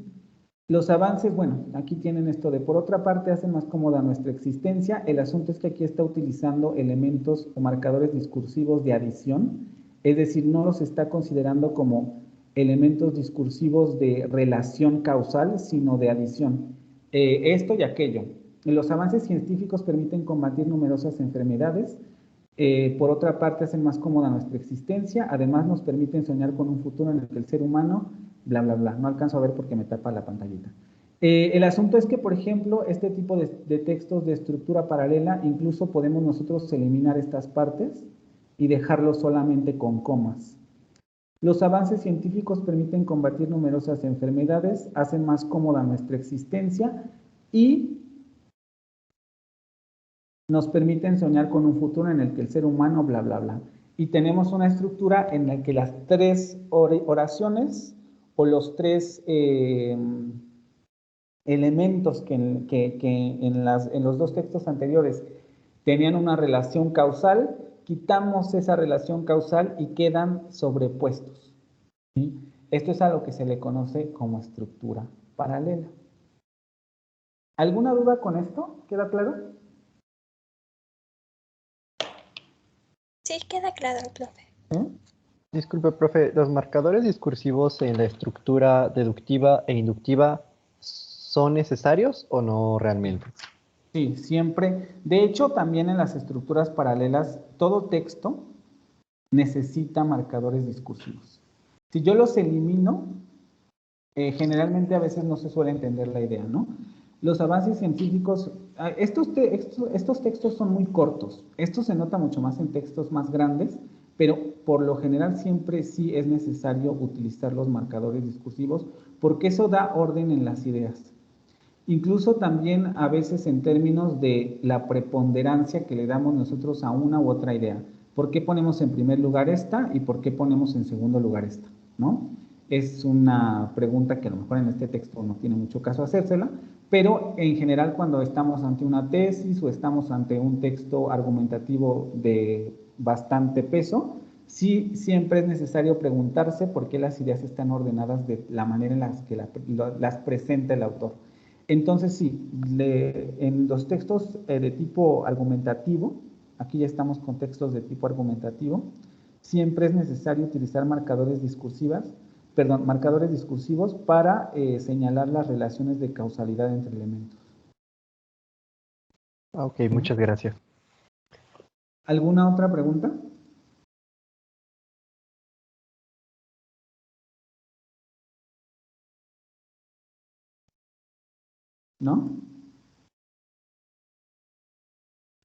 Los avances, bueno, aquí tienen esto de por otra parte hacen más cómoda nuestra existencia. El asunto es que aquí está utilizando elementos o marcadores discursivos de adición. Es decir, no los está considerando como elementos discursivos de relación causal, sino de adición. Esto y aquello. Los avances científicos permiten combatir numerosas enfermedades. Por otra parte, hacen más cómoda nuestra existencia. Además, nos permiten soñar con un futuro en el que el ser humano, bla, bla, bla. No alcanzo a ver porque me tapa la pantallita. El asunto es que, por ejemplo, este tipo de textos de estructura paralela, incluso podemos nosotros eliminar estas partes y dejarlo solamente con comas. Los avances científicos permiten combatir numerosas enfermedades, hacen más cómoda nuestra existencia y nos permiten soñar con un futuro en el que el ser humano, bla, bla, bla. Y tenemos una estructura en la que las tres oraciones o los tres elementos que en los dos textos anteriores tenían una relación causal, quitamos esa relación causal y quedan sobrepuestos, ¿sí? Esto es a lo que se le conoce como estructura paralela. ¿Alguna duda con esto? ¿Queda claro? Sí, queda claro, profe. Disculpe, profe, ¿los marcadores discursivos en la estructura deductiva e inductiva son necesarios o no realmente? Sí, siempre. De hecho, también en las estructuras paralelas, todo texto necesita marcadores discursivos. Si yo los elimino, generalmente a veces no se suele entender la idea, ¿no? Los avances científicos, estos textos son muy cortos. Esto se nota mucho más en textos más grandes, pero por lo general siempre sí es necesario utilizar los marcadores discursivos porque eso da orden en las ideas. Incluso también a veces en términos de la preponderancia que le damos nosotros a una u otra idea. ¿Por qué ponemos en primer lugar esta y por qué ponemos en segundo lugar esta? ¿No? Es una pregunta que a lo mejor en este texto no tiene mucho caso hacérsela, pero en general cuando estamos ante una tesis o estamos ante un texto argumentativo de bastante peso, sí siempre es necesario preguntarse por qué las ideas están ordenadas de la manera en la que las presenta el autor. Entonces sí, en los textos de tipo argumentativo, aquí ya estamos con textos de tipo argumentativo, siempre es necesario utilizar marcadores discursivos para señalar las relaciones de causalidad entre elementos. Ok, muchas gracias. ¿Alguna otra pregunta? ¿No?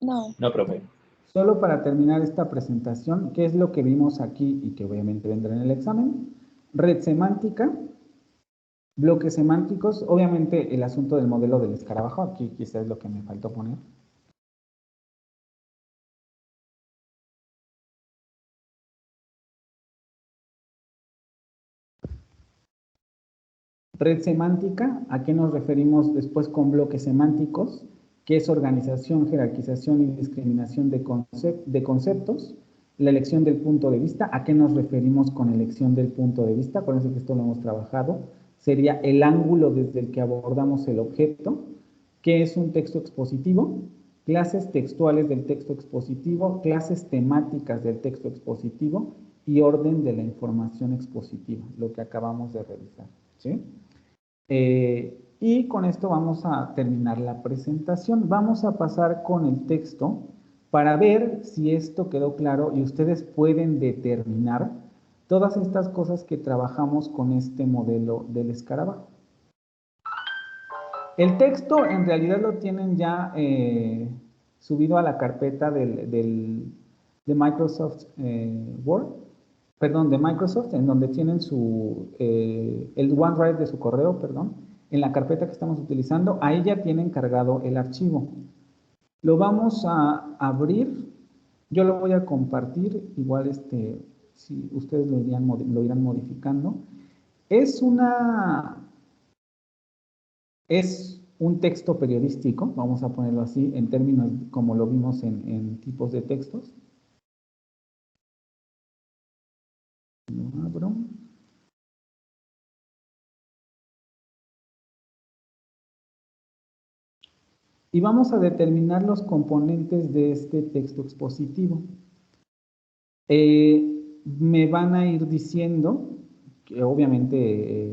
No. No, profe. Solo para terminar esta presentación, ¿qué es lo que vimos aquí y que obviamente vendrá en el examen? Red semántica, bloques semánticos, obviamente el asunto del modelo del escarabajo, aquí quizás es lo que me faltó poner. Red semántica, ¿a qué nos referimos después con bloques semánticos? ¿Qué es organización, jerarquización y discriminación de conceptos? La elección del punto de vista, ¿a qué nos referimos con elección del punto de vista? Acuérdense que esto lo hemos trabajado. Sería el ángulo desde el que abordamos el objeto. ¿Qué es un texto expositivo? Clases textuales del texto expositivo, clases temáticas del texto expositivo y orden de la información expositiva, lo que acabamos de revisar, ¿sí? Y con esto vamos a terminar la presentación. Vamos a pasar con el texto para ver si esto quedó claro y ustedes pueden determinar todas estas cosas que trabajamos con este modelo del escarabajo. El texto en realidad lo tienen ya subido a la carpeta de Microsoft Word, perdón, de Microsoft, en donde tienen el OneDrive de su correo, perdón, en la carpeta que estamos utilizando, ahí ya tienen cargado el archivo. Lo vamos a abrir, yo lo voy a compartir, igual si ustedes lo irán modificando. Es un texto periodístico, vamos a ponerlo así, en términos como lo vimos en tipos de textos. Lo abro. Y vamos a determinar los componentes de este texto expositivo. me van a ir diciendo, que obviamente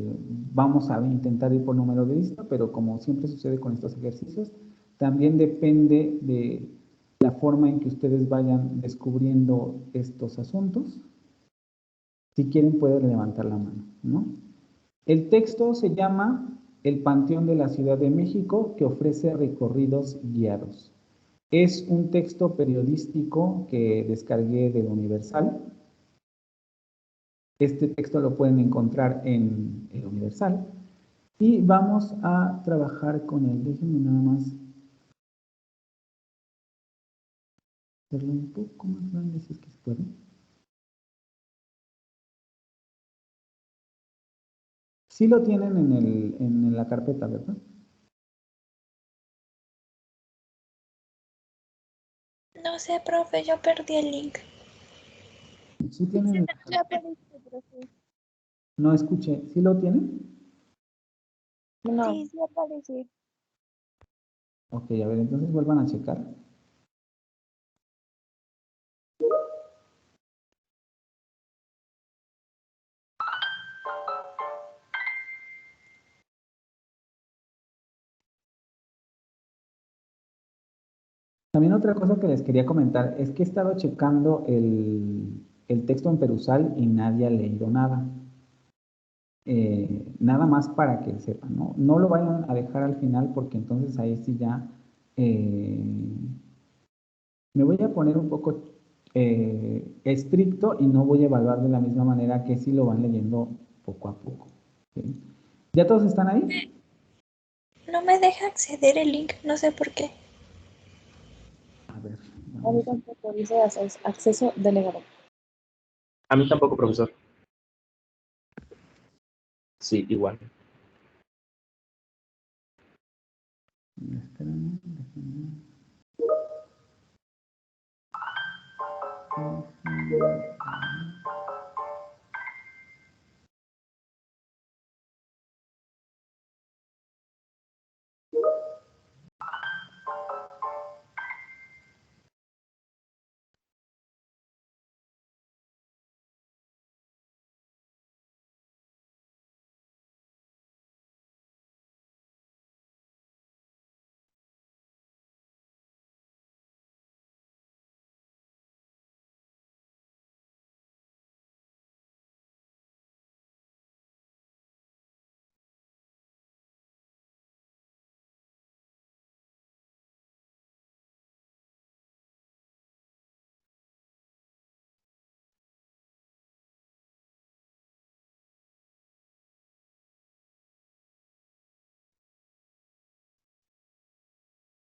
vamos a intentar ir por número de lista, pero como siempre sucede con estos ejercicios, también depende de la forma en que ustedes vayan descubriendo estos asuntos. Si quieren pueden levantar la mano, ¿no? El texto se llama El Panteón de la Ciudad de México, que ofrece recorridos guiados. Es un texto periodístico que descargué del Universal. Este texto lo pueden encontrar en el Universal. Y vamos a trabajar con él. Déjenme nada más hacerlo un poco más grande si es que se puede. Sí lo tienen en la carpeta, ¿verdad? No sé, profe, yo perdí el link. Sí tienen. No escuché. ¿Sí lo tienen? No. Sí, sí aparece. Ok, a ver, entonces vuelvan a checar. También otra cosa que les quería comentar es que he estado checando el texto en Perusal y nadie ha leído nada. Nada más para que sepan, ¿no? No lo vayan a dejar al final porque entonces ahí sí ya me voy a poner un poco estricto y no voy a evaluar de la misma manera que si lo van leyendo poco a poco. ¿Sí? ¿Ya todos están ahí? No me deja acceder el link, no sé por qué. A ver. A mí tampoco dice acceso delegado. A mí tampoco, profesor. Sí, igual. Espérenme,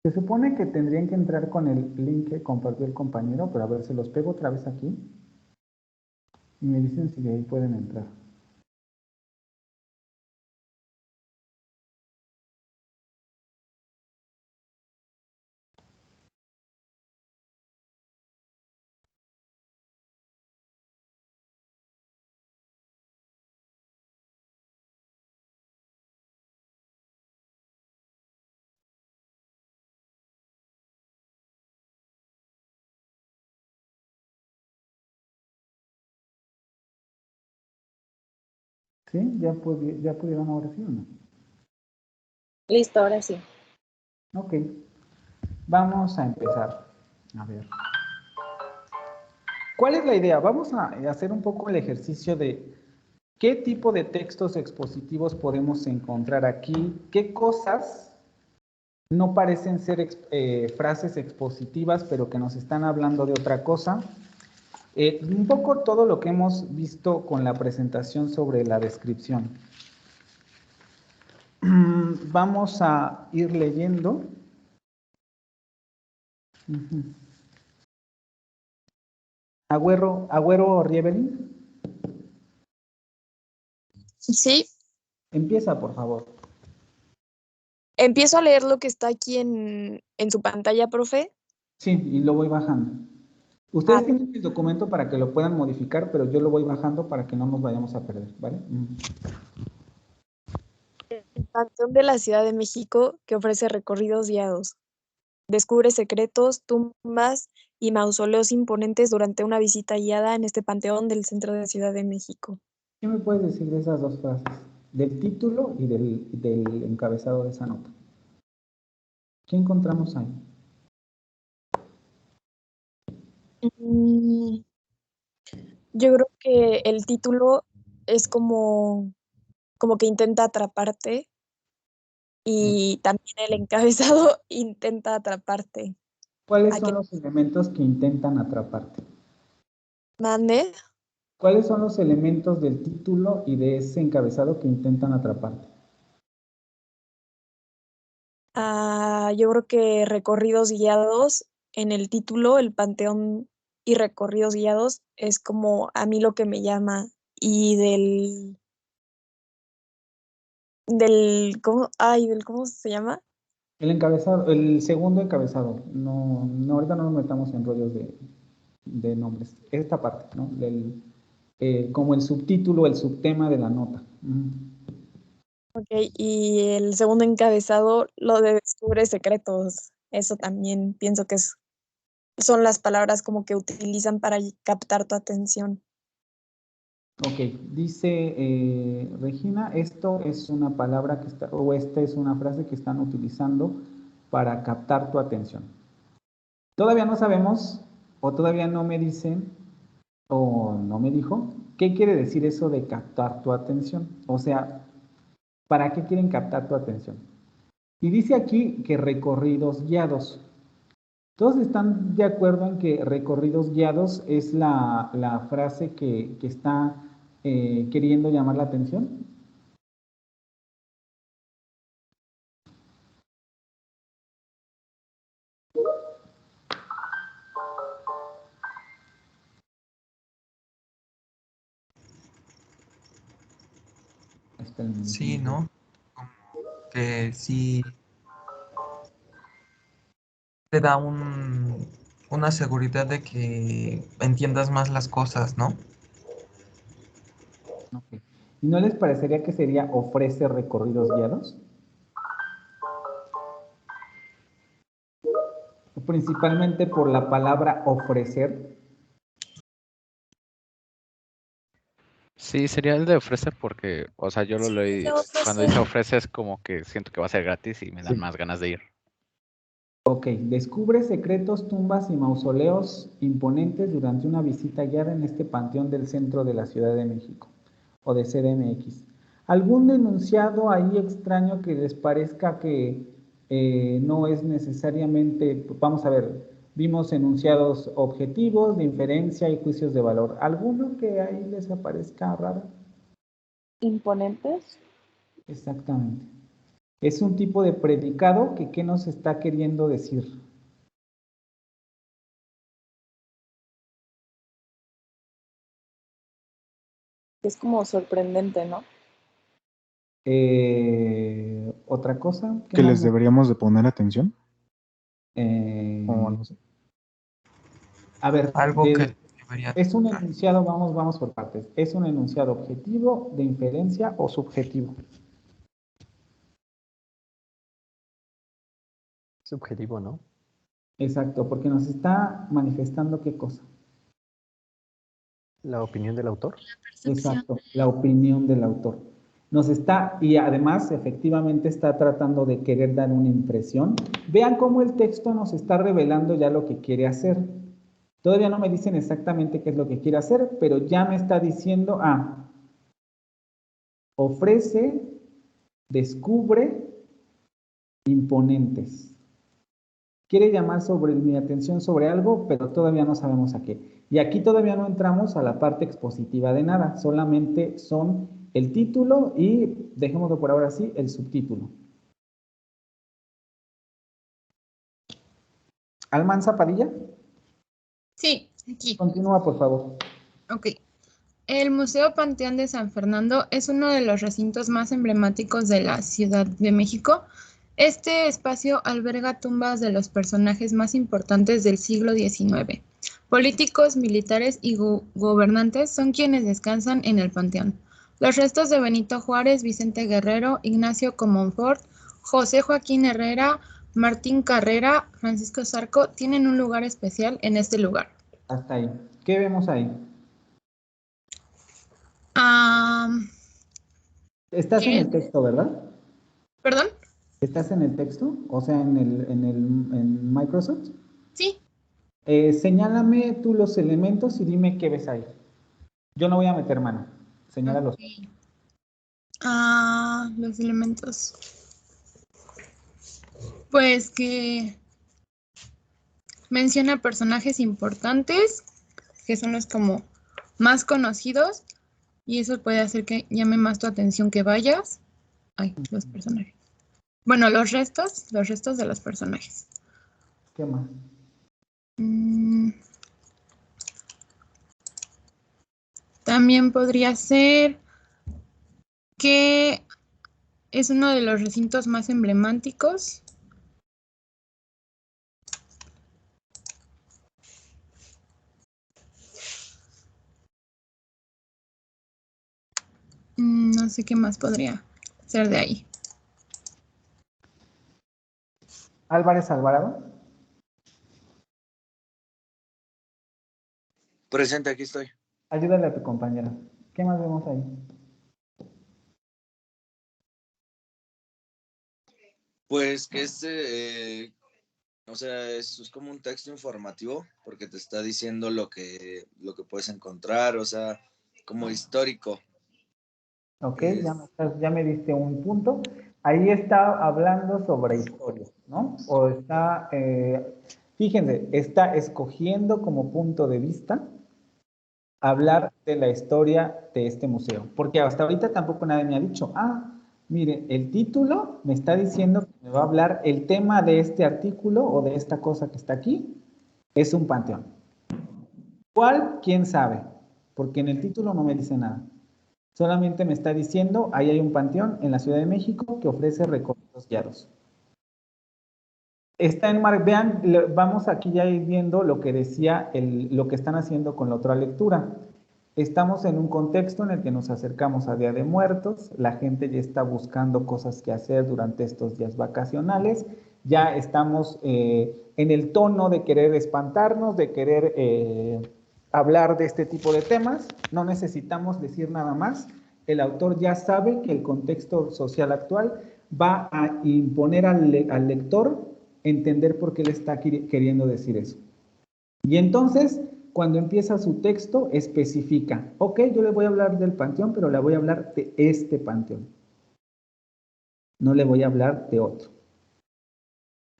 se supone que tendrían que entrar con el link que compartió el compañero, pero a ver, se los pego otra vez aquí y me dicen si de ahí pueden entrar. ¿Sí? ¿Ya pudieron ahora sí o no? Listo, ahora sí. Ok. Vamos a empezar. A ver. ¿Cuál es la idea? Vamos a hacer un poco el ejercicio de qué tipo de textos expositivos podemos encontrar aquí, qué cosas no parecen ser frases expositivas, pero que nos están hablando de otra cosa. Un poco todo lo que hemos visto con la presentación sobre la descripción. Vamos a ir leyendo. Agüero Rievelin. Sí, Empieza, por favor. empiezo a leer lo que está aquí en su pantalla, profe. Sí, y lo voy bajando. Ustedes tienen el documento para que lo puedan modificar, pero yo lo voy bajando para que no nos vayamos a perder, ¿vale? El Panteón de la Ciudad de México, que ofrece recorridos guiados. descubre secretos, tumbas y mausoleos imponentes durante una visita guiada en este panteón del centro de Ciudad de México. ¿Qué me puedes decir de esas dos frases? Del título y del encabezado de esa nota. ¿Qué encontramos ahí? Yo creo que el título es como que intenta atraparte y también el encabezado intenta atraparte. ¿Cuáles son los elementos que intentan atraparte? ¿Mande? ¿Cuáles son los elementos del título y de ese encabezado que intentan atraparte? Yo creo que recorridos guiados en el título, el panteón y recorridos guiados es como a mí lo que me llama, y ¿cómo se llama? El encabezado, el segundo encabezado. No, ahorita no nos metamos en rollos de nombres. Esta parte, ¿no? Como el subtítulo, el subtema de la nota. Ok, y el segundo encabezado, lo de descubre secretos. Eso también pienso que son las palabras como que utilizan para captar tu atención. Ok, dice Regina, esto es una palabra o esta es una frase que están utilizando para captar tu atención. Todavía no sabemos, o todavía no me dicen, o no me dijo, ¿qué quiere decir eso de captar tu atención? O sea, ¿para qué quieren captar tu atención? Y dice aquí que recorridos guiados. ¿Todos están de acuerdo en que recorridos guiados es la frase que está queriendo llamar la atención? Sí, ¿no? Como que sí te da una seguridad de que entiendas más las cosas, ¿no? Okay. ¿Y no les parecería que sería ofrece recorridos guiados? Principalmente por la palabra ofrecer. Sí, sería el de ofrece porque, o sea, yo lo leí, cuando dice ofrece es como que siento que va a ser gratis y me dan más ganas de ir. Ok, descubre secretos, tumbas y mausoleos imponentes durante una visita guiada en este panteón del centro de la Ciudad de México, o de CDMX. ¿Algún enunciado ahí extraño que les parezca que no es necesariamente, vamos a ver, vimos enunciados objetivos, de inferencia y juicios de valor? ¿Alguno que ahí les aparezca raro? ¿Imponentes? Exactamente. Es un tipo de predicado que ¿qué nos está queriendo decir? Es como sorprendente, ¿no? ¿Otra cosa? ¿Que les deberíamos de poner atención? O no sé. A ver, Algo que debería... es un enunciado, vamos por partes. ¿Es un enunciado objetivo, de inferencia o subjetivo? Subjetivo, ¿no? Exacto, porque nos está manifestando ¿qué cosa? La opinión del autor. Exacto, la opinión del autor. Nos está, y además efectivamente está tratando de querer dar una impresión. Vean cómo el texto nos está revelando ya lo que quiere hacer. Todavía no me dicen exactamente qué es lo que quiere hacer, pero ya me está diciendo, ofrece, descubre, imponentes. Quiere llamar mi atención sobre algo, pero todavía no sabemos a qué. Y aquí todavía no entramos a la parte expositiva de nada, solamente son el título y, dejémoslo por ahora así, el subtítulo. ¿Almanza Padilla? Sí, aquí. Continúa, por favor. Ok. El Museo Panteón de San Fernando es uno de los recintos más emblemáticos de la Ciudad de México. Este espacio alberga tumbas de los personajes más importantes del siglo XIX. Políticos, militares y gobernantes son quienes descansan en el panteón. Los restos de Benito Juárez, Vicente Guerrero, Ignacio Comonfort, José Joaquín Herrera, Martín Carrera, Francisco Zarco tienen un lugar especial en este lugar. Hasta ahí. ¿Qué vemos ahí? Estás en ¿Qué? el texto, ¿verdad? ¿Perdón? ¿Estás en el texto? O sea, en Microsoft. Sí. Señálame tú los elementos y dime qué ves ahí. Yo no voy a meter mano. Señálalos. Los elementos. Pues que menciona personajes importantes, que son los como más conocidos, y eso puede hacer que llame más tu atención que vayas. Ay, los personajes. Bueno, los restos de los personajes. ¿Qué más? También podría ser que es uno de los recintos más emblemáticos. No sé qué más podría ser de ahí. Álvarez Alvarado. Presente, aquí estoy. Ayúdale a tu compañera. ¿Qué más vemos ahí? Pues que o sea, es como un texto informativo porque te está diciendo lo que puedes encontrar, o sea, como histórico. Ok, ya me diste un punto. Ahí está hablando sobre historia, ¿no? O está, fíjense, está escogiendo como punto de vista hablar de la historia de este museo. Porque hasta ahorita tampoco nadie me ha dicho, mire, el título me está diciendo que me va a hablar el tema de este artículo o de esta cosa que está aquí, es un panteón. ¿Cuál? ¿Quién sabe? Porque en el título no me dice nada. Solamente me está diciendo, ahí hay un panteón en la Ciudad de México que ofrece recorridos guiados. Está en vean, vamos aquí ya ir viendo lo que decía, lo que están haciendo con la otra lectura. Estamos en un contexto en el que nos acercamos a Día de Muertos, la gente ya está buscando cosas que hacer durante estos días vacacionales, ya estamos en el tono de querer espantarnos, de querer hablar de este tipo de temas, no necesitamos decir nada más, el autor ya sabe que el contexto social actual va a imponer al lector entender por qué le está queriendo decir eso. Y entonces, cuando empieza su texto, especifica, ok, yo le voy a hablar del panteón, pero le voy a hablar de este panteón. No le voy a hablar de otro.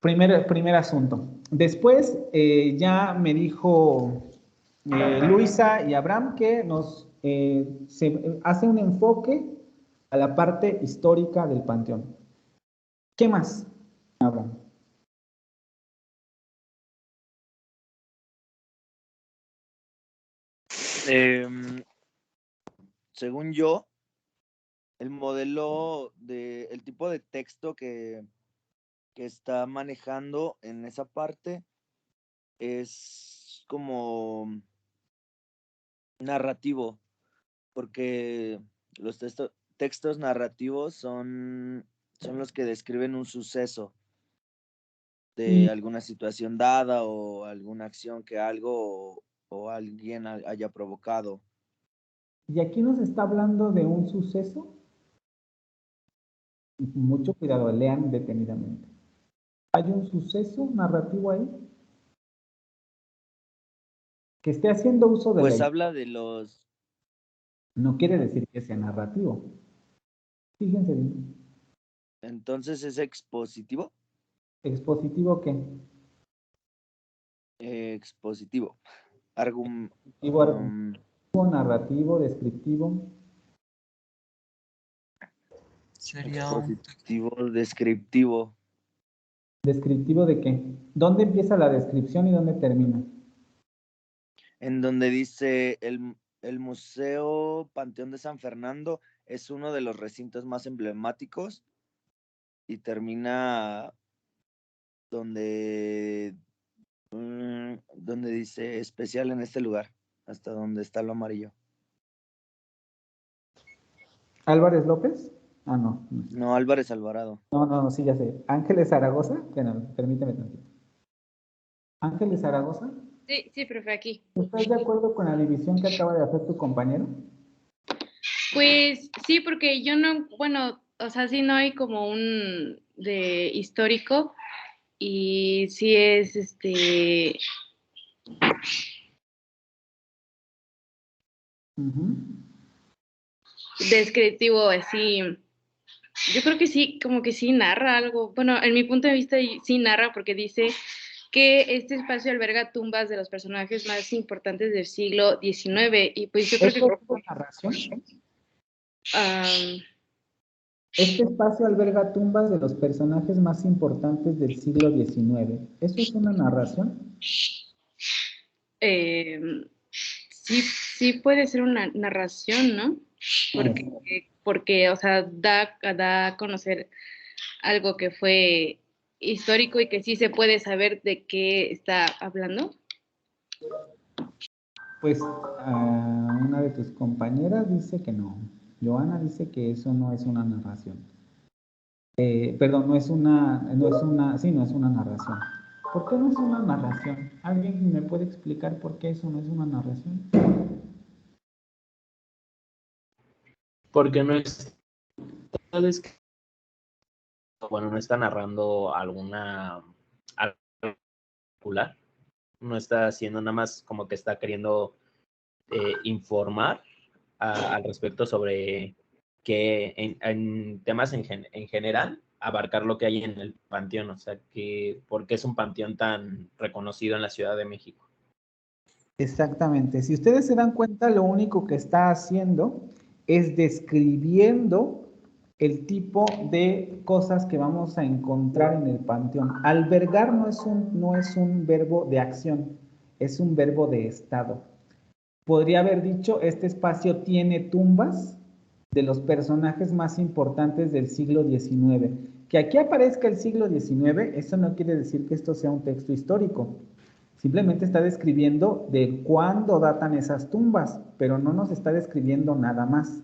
Primer asunto. Después, ya me dijo Luisa y Abraham que se hace un enfoque a la parte histórica del panteón. ¿Qué más, Abraham? Según yo, el el tipo de texto que está manejando en esa parte es como narrativo, porque los textos narrativos son los que describen un suceso de alguna situación dada o alguna acción que algo o alguien haya provocado. ¿Y aquí nos está hablando de un suceso? Mucho cuidado, lean detenidamente. ¿Hay un suceso narrativo ahí? Que esté haciendo uso de Pues la... habla de los... No quiere decir que sea narrativo. Fíjense bien. Entonces, ¿es expositivo? ¿Expositivo qué? Expositivo. Narrativo, descriptivo. Sería expositivo, descriptivo. ¿Descriptivo de qué? ¿Dónde empieza la descripción y dónde termina? En donde dice el Museo Panteón de San Fernando es uno de los recintos más emblemáticos y termina donde dice especial en este lugar, hasta donde está lo amarillo. Álvarez López. Ah, no. No, Álvarez Alvarado. No, sí, ya sé. Ángeles Zaragoza. Bueno, permíteme tantito. Ángeles Zaragoza. Sí, profe, aquí. ¿Estás de acuerdo con la división que acaba de hacer tu compañero? Pues sí, porque yo no, bueno, o sea, sí no hay como un de histórico y sí es descriptivo así. Yo creo que sí, como que sí narra algo. Bueno, en mi punto de vista sí narra porque dice que este espacio alberga tumbas de los personajes más importantes del siglo XIX y pues yo creo ¿Esto que... es una narración? Este espacio alberga tumbas de los personajes más importantes del siglo XIX. ¿Eso es una narración? Sí puede ser una narración, ¿no? Porque o sea, da a conocer algo que fue histórico y que sí se puede saber de qué está hablando. Pues una de tus compañeras dice que no. Joana dice que eso no es una narración. Perdón, no es una narración. ¿Por qué no es una narración? ¿Alguien me puede explicar por qué eso no es una narración? Porque no es, bueno, no está narrando alguna particular, no está haciendo nada más como que está queriendo informar al respecto sobre que en temas en general abarcar lo que hay en el panteón, o sea, que porque es un panteón tan reconocido en la Ciudad de México. Exactamente. Si ustedes se dan cuenta, lo único que está haciendo es describiendo el tipo de cosas que vamos a encontrar en el panteón. Albergar no es un verbo de acción, es un verbo de estado. Podría haber dicho, este espacio tiene tumbas de los personajes más importantes del siglo XIX. Que aquí aparezca el siglo XIX, eso no quiere decir que esto sea un texto histórico. Simplemente está describiendo de cuándo datan esas tumbas, pero no nos está describiendo nada más.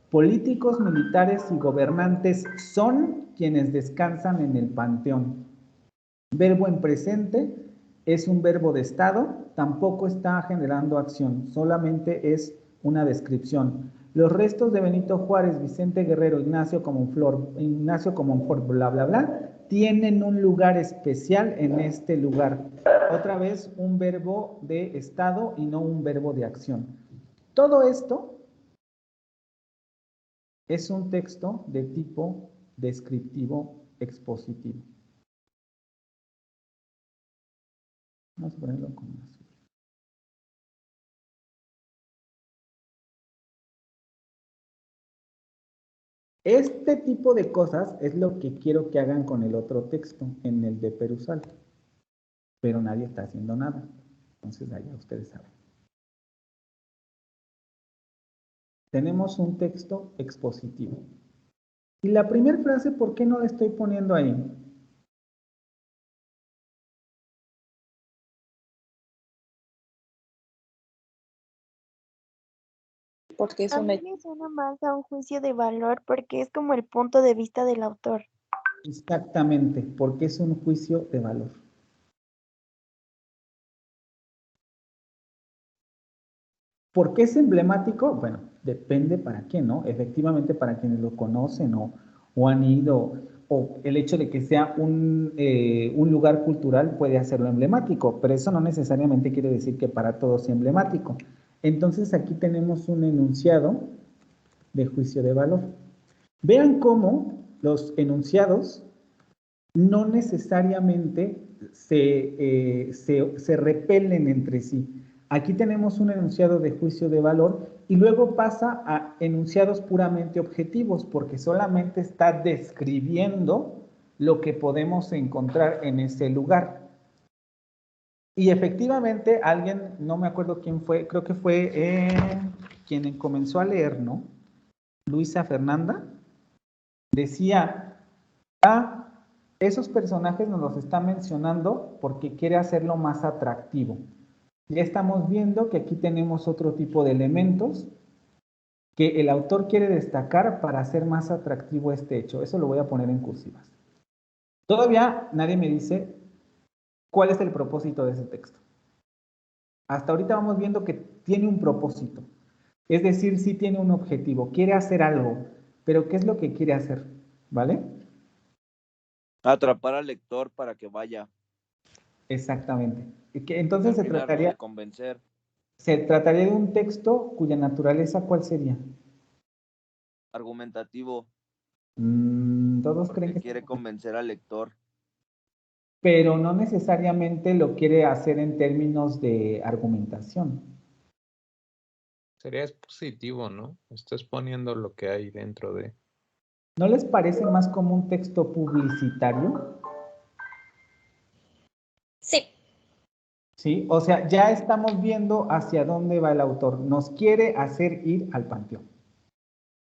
Políticos, militares y gobernantes son quienes descansan en el panteón. Verbo en presente es un verbo de estado, tampoco está generando acción, solamente es una descripción. Los restos de Benito Juárez, Vicente Guerrero, Ignacio Comonfort, bla, bla, bla, tienen un lugar especial en este lugar. Otra vez, un verbo de estado y no un verbo de acción. Todo esto es un texto de tipo descriptivo expositivo. Vamos a ponerlo como azul. Este tipo de cosas es lo que quiero que hagan con el otro texto, en el de Perusal. Pero nadie está haciendo nada. Entonces, allá ustedes saben. Tenemos un texto expositivo. Y la primera frase, ¿por qué no la estoy poniendo ahí? Porque A mí me suena más a un juicio de valor porque es como el punto de vista del autor. Exactamente, porque es un juicio de valor. ¿Por qué es emblemático? Bueno, depende para qué, ¿no? Efectivamente, para quienes lo conocen o han ido, o el hecho de que sea un lugar cultural puede hacerlo emblemático, pero eso no necesariamente quiere decir que para todos sea emblemático. Entonces, aquí tenemos un enunciado de juicio de valor. Vean cómo los enunciados no necesariamente se repelen entre sí. Aquí tenemos un enunciado de juicio de valor y luego pasa a enunciados puramente objetivos porque solamente está describiendo lo que podemos encontrar en ese lugar. Y efectivamente alguien, no me acuerdo quién fue, creo que fue quien comenzó a leer, ¿no? Luisa Fernanda, decía, esos personajes nos los está mencionando porque quiere hacerlo más atractivo. Ya estamos viendo que aquí tenemos otro tipo de elementos que el autor quiere destacar para hacer más atractivo este hecho. Eso lo voy a poner en cursivas. Todavía nadie me dice cuál es el propósito de ese texto. Hasta ahorita vamos viendo que tiene un propósito. Es decir, sí tiene un objetivo, quiere hacer algo, pero ¿qué es lo que quiere hacer? ¿Vale? Atrapar al lector para que vaya. Exactamente. Entonces Terminarlo de convencer. se trataría de un texto cuya naturaleza, ¿cuál sería? Argumentativo. Todos creen Porque que quiere convencer al lector. pero no necesariamente lo quiere hacer en términos de argumentación. Sería expositivo, ¿no? Estás poniendo lo que hay dentro de... ¿No les parece más como un texto publicitario? Sí. Sí, o sea, ya estamos viendo hacia dónde va el autor. Nos quiere hacer ir al panteón.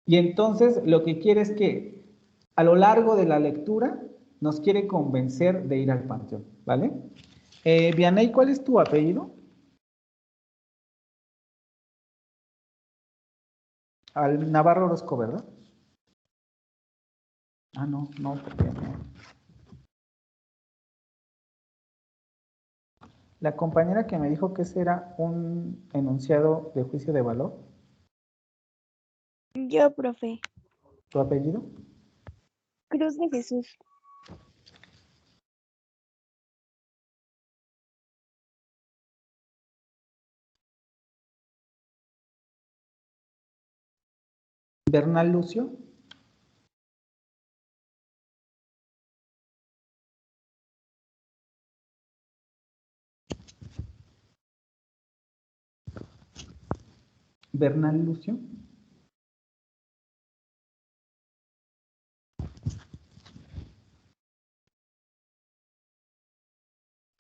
Y entonces lo que quiere es que a lo largo de la lectura nos quiere convencer de ir al panteón, ¿vale? Vianey, ¿cuál es tu apellido? Al Navarro Orozco, ¿verdad? Ah, no, porque no. La compañera que me dijo que ese era un enunciado de juicio de valor. Yo, profe. ¿Tu apellido? Cruz de Jesús. Bernal Lucio. Bernal Lucio.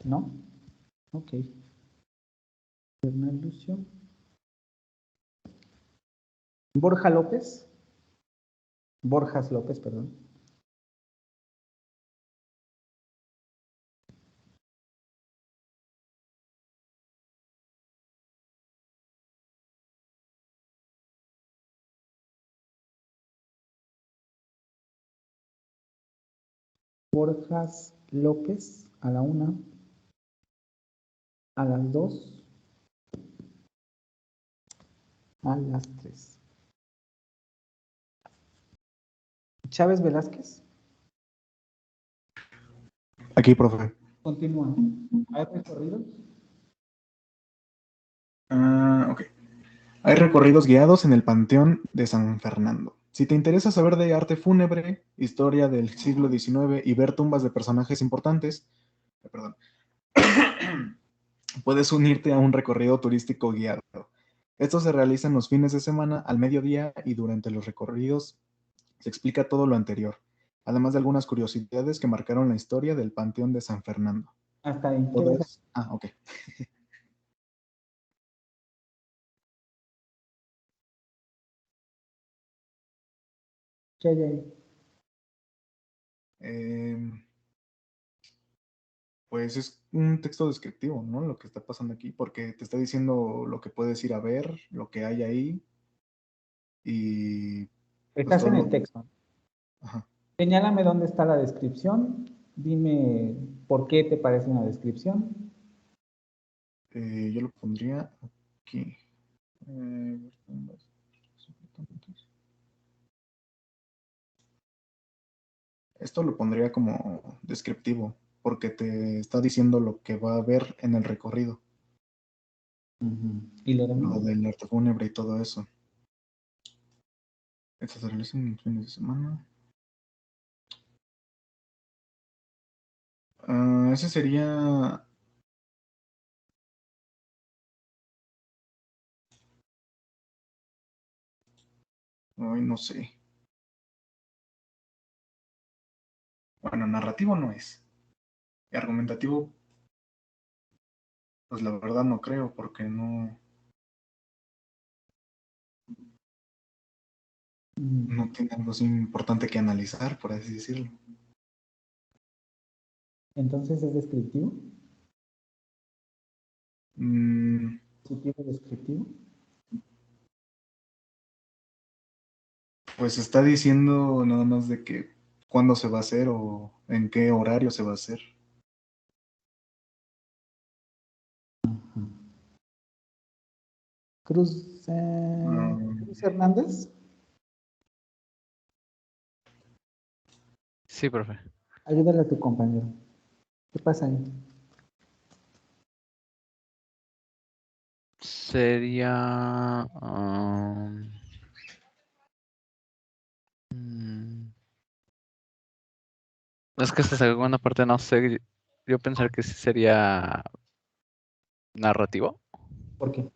¿No? Ok. Bernal Lucio. Borja López. Borjas López, perdón. Borjas López a la 1, a las 2, a las 3. Chávez Velázquez. Aquí, profe. Continúa. ¿Hay recorridos? Ok. Hay recorridos guiados en el Panteón de San Fernando. Si te interesa saber de arte fúnebre, historia del siglo XIX y ver tumbas de personajes importantes, perdón, puedes unirte a un recorrido turístico guiado. Esto se realiza en los fines de semana al mediodía y durante los recorridos se explica todo lo anterior, además de algunas curiosidades que marcaron la historia del Panteón de San Fernando. Hasta ahí. ¿Qué ves? Ok. ¿Qué hay ahí? Pues es un texto descriptivo, ¿no? Lo que está pasando aquí, porque te está diciendo lo que puedes ir a ver, lo que hay ahí y pues Estás todo en lo el texto. Ajá. Señálame dónde está la descripción. Dime por qué te parece una descripción. Yo lo pondría aquí. Esto lo pondría como descriptivo, porque te está diciendo lo que va a ver en el recorrido. ¿Y lo demás? Lo del arte fúnebre y todo eso. Esto se realiza en los fines de semana. Ese sería... Ay, no sé. Bueno, narrativo no es. Y argumentativo, pues la verdad no creo, porque no tiene algo así importante que analizar, por así decirlo. Entonces, ¿es descriptivo? Mm, ¿Su tipo descriptivo? Pues está diciendo nada más de que cuándo se va a hacer o en qué horario se va a hacer. Cruz, Cruz Hernández, Sí, profe. ayúdale a tu compañero. ¿Qué pasa ahí? Sería... es que esta segunda parte no sé. Yo pensar que sí sería narrativo. ¿Por qué?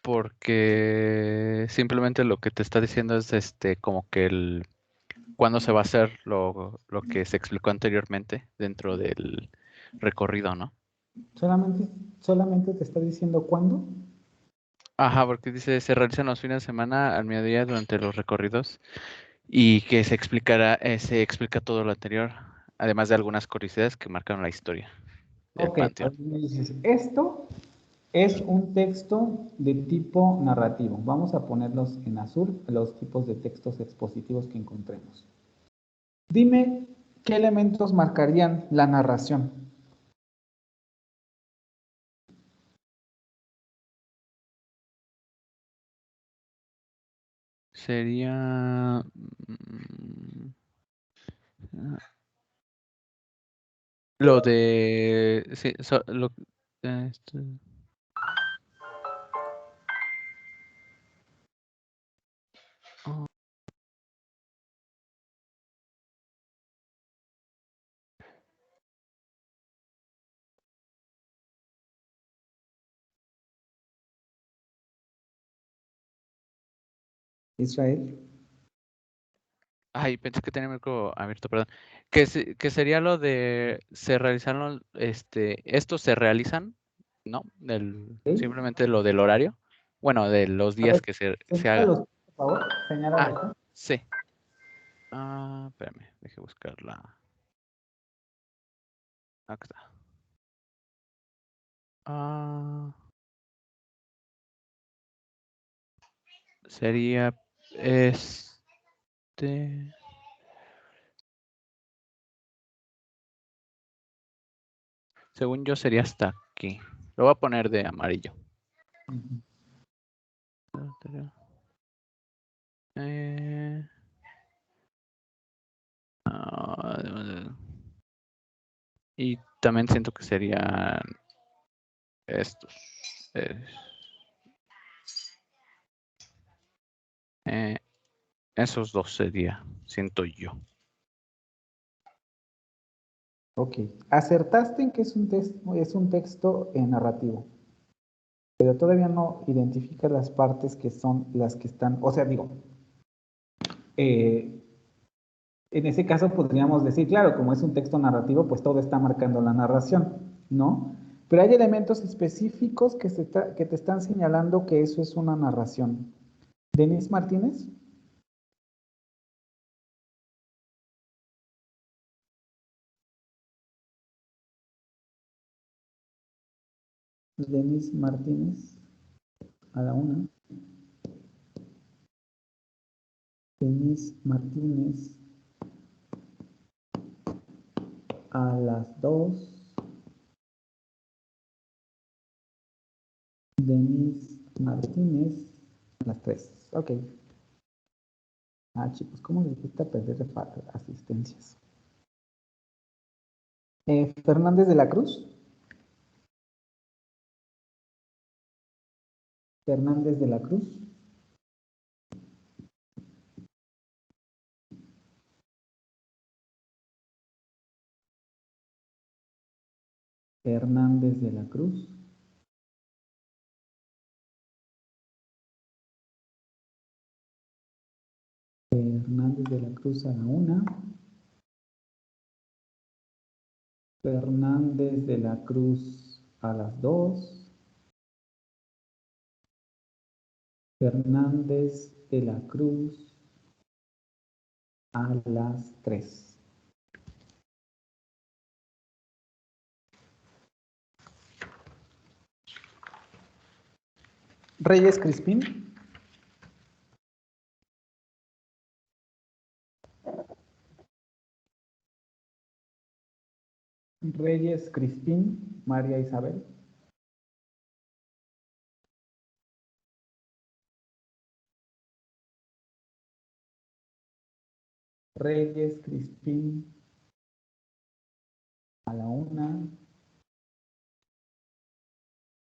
Porque simplemente lo que te está diciendo es como que el cuándo se va a hacer lo que se explicó anteriormente dentro del recorrido, ¿no? Solamente te está diciendo cuándo. Ajá, porque dice se realizan los fines de semana al mediodía durante los recorridos y que se explica todo lo anterior, además de algunas curiosidades que marcaron la historia del Ok, panteón. ahora me dices, esto es un texto de tipo narrativo. Vamos a ponerlos en azul, los tipos de textos expositivos que encontremos. Dime qué elementos marcarían la narración. Sería lo de sí, esto- oh, Israel. ay, pensé que tenía el micro abierto, perdón. Que sería lo de se realizaron, estos se realizan, ¿no? Simplemente lo del horario. Bueno, de los A días ver, que se haga. señálalos, por favor. Señálalos. Ah, sí. Espérame, deje buscarla. Acá está. Sería según yo sería hasta aquí. Lo voy a poner de amarillo. Y también siento que serían estos. Esos dos sería, siento yo. Ok. Acertaste en que es un texto narrativo, pero todavía no identifica las partes que son las que están, o sea, digo, en ese caso podríamos decir, claro, como es un texto narrativo, pues todo está marcando la narración, ¿no? Pero hay elementos específicos que te están señalando que eso es una narración. ¿Denis Martínez? Denis Martínez, a la 1. Denis Martínez, a las 2. Denis Martínez, a las 3. Ok. Chicos, ¿cómo les gusta perder asistencias? Fernández de la Cruz. Fernández de la Cruz. Fernández de la Cruz. Fernández de la Cruz a la 1. Fernández de la Cruz a las 2. Fernández de la Cruz a las 3. Reyes Crispín. Reyes Crispín, María Isabel. Reyes Crispín, a la 1.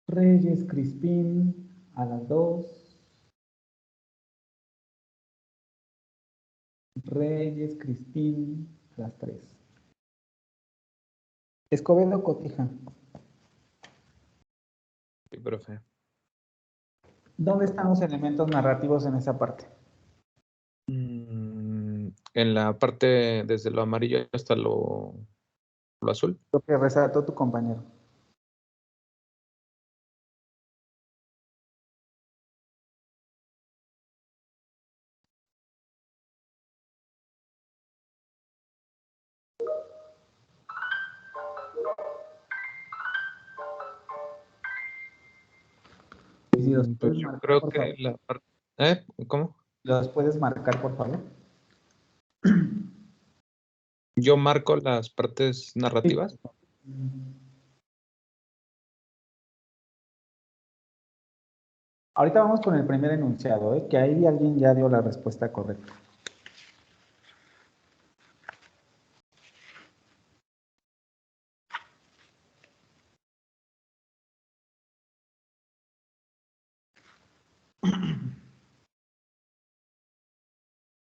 Reyes Crispín, a las 2. Reyes Crispín, a las 3. Escobedo Cotija. Sí, profe. ¿Dónde están los elementos narrativos en esa parte? En la parte desde lo amarillo hasta lo azul. Lo que resaltó tu compañero. Si los Pues puedes yo marcar, creo por que favor. la parte... ¿Cómo? ¿Los puedes marcar, por favor? Yo marco las partes narrativas. Ahorita vamos con el primer enunciado, que ahí alguien ya dio la respuesta correcta.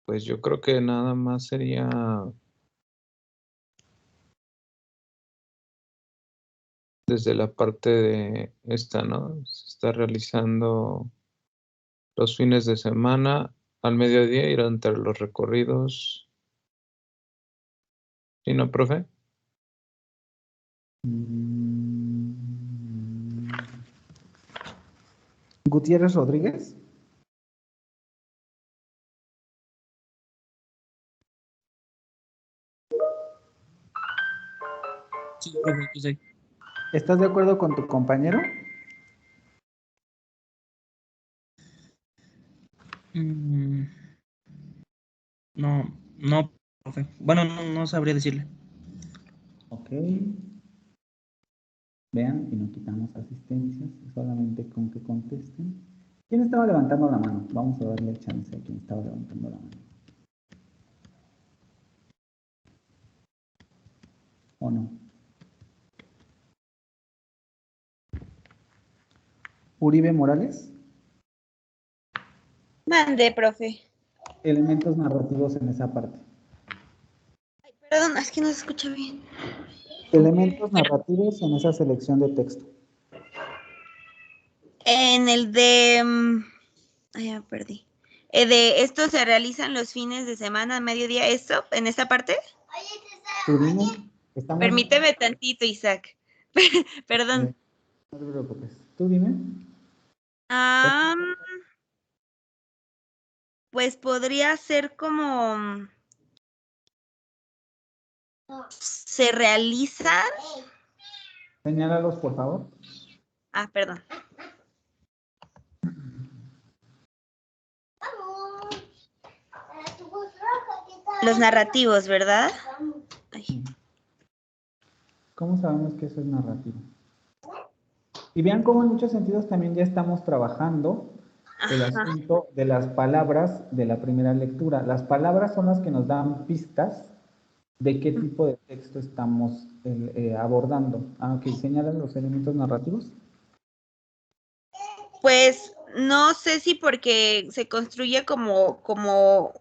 Pues yo creo que nada más sería desde la parte de esta, ¿no? Se está realizando los fines de semana al mediodía y durante los recorridos. ¿Sí, no, profe? Gutiérrez Rodríguez. Sí, profe, aquí estoy. ¿Estás de acuerdo con tu compañero? No, profe. Bueno, no sabría decirle. Ok. Vean, y no quitamos asistencias, solamente con que contesten. ¿Quién estaba levantando la mano? Vamos a darle chance a quien estaba levantando la mano. ¿O no? Uribe Morales. Mande, profe. Elementos narrativos en esa parte. Perdón, es que no se escucha bien. Elementos narrativos en esa selección de texto. En el de... ay, ya me perdí. De esto se realizan los fines de semana, a mediodía, ¿esto? ¿En esta parte? Tú dime. Estamos... Permíteme tantito, Isaac. Perdón. No te preocupes. Tú dime. Pues podría ser como... ¿se realizan? Señálalos, por favor. Ah, perdón. Los narrativos, ¿verdad? Ay. ¿Cómo sabemos que eso es narrativo? Y vean cómo en muchos sentidos también ya estamos trabajando el asunto de las palabras de la primera lectura. Las palabras son las que nos dan pistas de qué tipo de texto estamos abordando. Ok, ¿señalan los elementos narrativos? Pues no sé si porque se construye como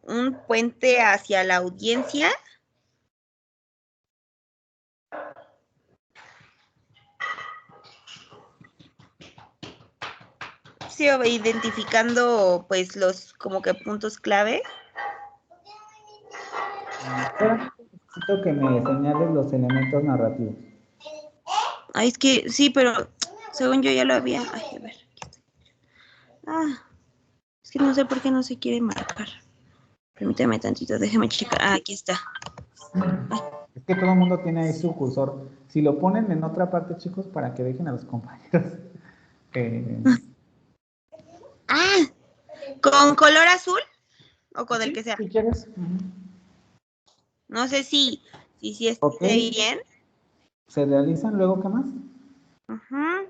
un puente hacia la audiencia. Sí, identificando pues los como que puntos clave. Necesito que me señales los elementos narrativos. Ay, es que sí, pero según yo ya lo había. Ay, a ver. Es que no sé por qué no se quiere marcar. Permítame tantito, déjeme checar. Aquí está. Es que todo el mundo tiene ahí su cursor. Si lo ponen en otra parte, chicos, para que dejen a los compañeros. ¿Con color azul? ¿O con el que sea? Si quieres. No sé si esté bien. Se realizan, luego, ¿qué más? Ajá.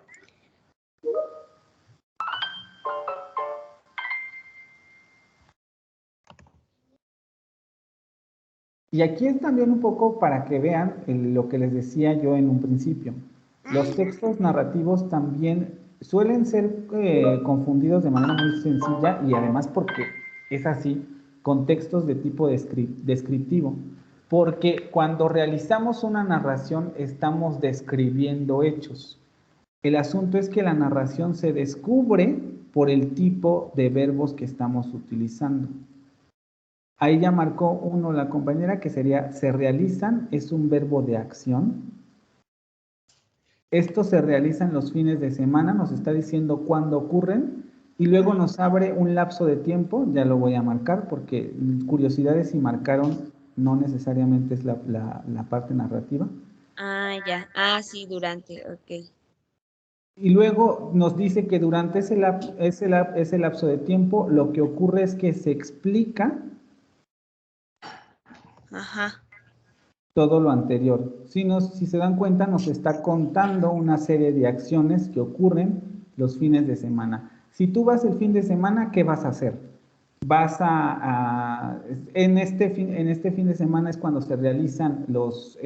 Y aquí es también un poco para que vean lo que les decía yo en un principio. Los textos narrativos también suelen ser confundidos de manera muy sencilla y además porque es así, con textos de tipo descriptivo. Porque cuando realizamos una narración estamos describiendo hechos. El asunto es que la narración se descubre por el tipo de verbos que estamos utilizando. Ahí ya marcó uno la compañera que sería se realizan, es un verbo de acción. Esto se realiza en los fines de semana, nos está diciendo cuándo ocurren y luego nos abre un lapso de tiempo, ya lo voy a marcar porque curiosidades si marcaron no necesariamente es la parte narrativa. Ah, ya. Ah, sí, durante, ok. Y luego nos dice que durante ese lapso de tiempo lo que ocurre es que se explica Ajá. todo lo anterior. Si se dan cuenta, nos está contando una serie de acciones que ocurren los fines de semana. Si tú vas el fin de semana, ¿qué vas a hacer? En este fin de semana es cuando se realizan los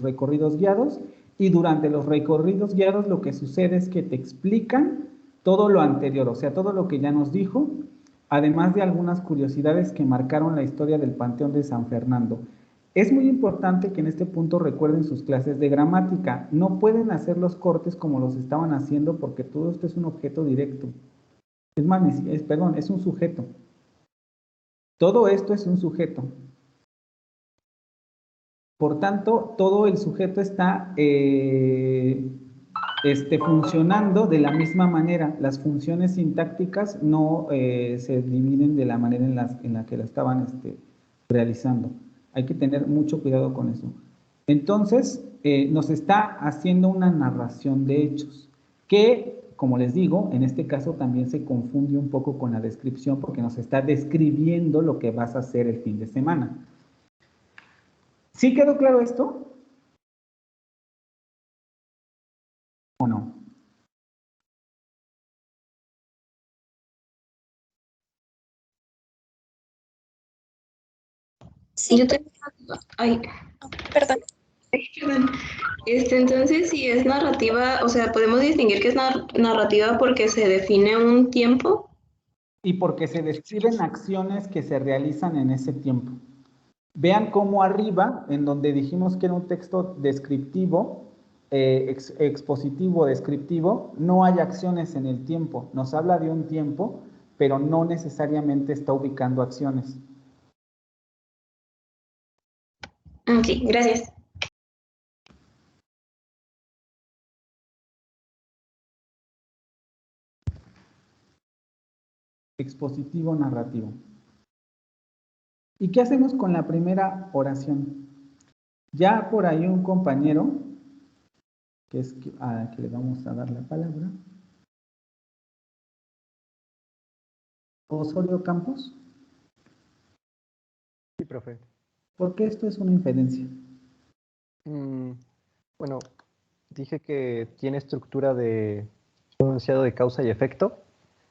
recorridos guiados y durante los recorridos guiados lo que sucede es que te explican todo lo anterior, o sea, todo lo que ya nos dijo, además de algunas curiosidades que marcaron la historia del Panteón de San Fernando. Es muy importante que en este punto recuerden sus clases de gramática. No pueden hacer los cortes como los estaban haciendo porque todo esto es un objeto directo. Es un sujeto. Todo esto es un sujeto. Por tanto, todo el sujeto está funcionando de la misma manera. Las funciones sintácticas no se dividen de la manera en la que la estaban realizando. Hay que tener mucho cuidado con eso. Entonces, nos está haciendo una narración de hechos que, como les digo, en este caso también se confunde un poco con la descripción porque nos está describiendo lo que vas a hacer el fin de semana. ¿Sí quedó claro esto? ¿O no? Sí. Yo tengo ay, Perdón. perdón. Entonces, si es narrativa, o sea, podemos distinguir que es narrativa porque se define un tiempo. Y porque se describen acciones que se realizan en ese tiempo. Vean cómo arriba, en donde dijimos que era un texto descriptivo, expositivo, descriptivo, no hay acciones en el tiempo. Nos habla de un tiempo, pero no necesariamente está ubicando acciones. Ok, gracias. Expositivo narrativo. ¿Y qué hacemos con la primera oración? Ya por ahí un compañero, que es a que le vamos a dar la palabra, Osorio Campos. Sí, profe. ¿Por qué esto es una inferencia? Bueno, dije que tiene estructura de enunciado de causa y efecto,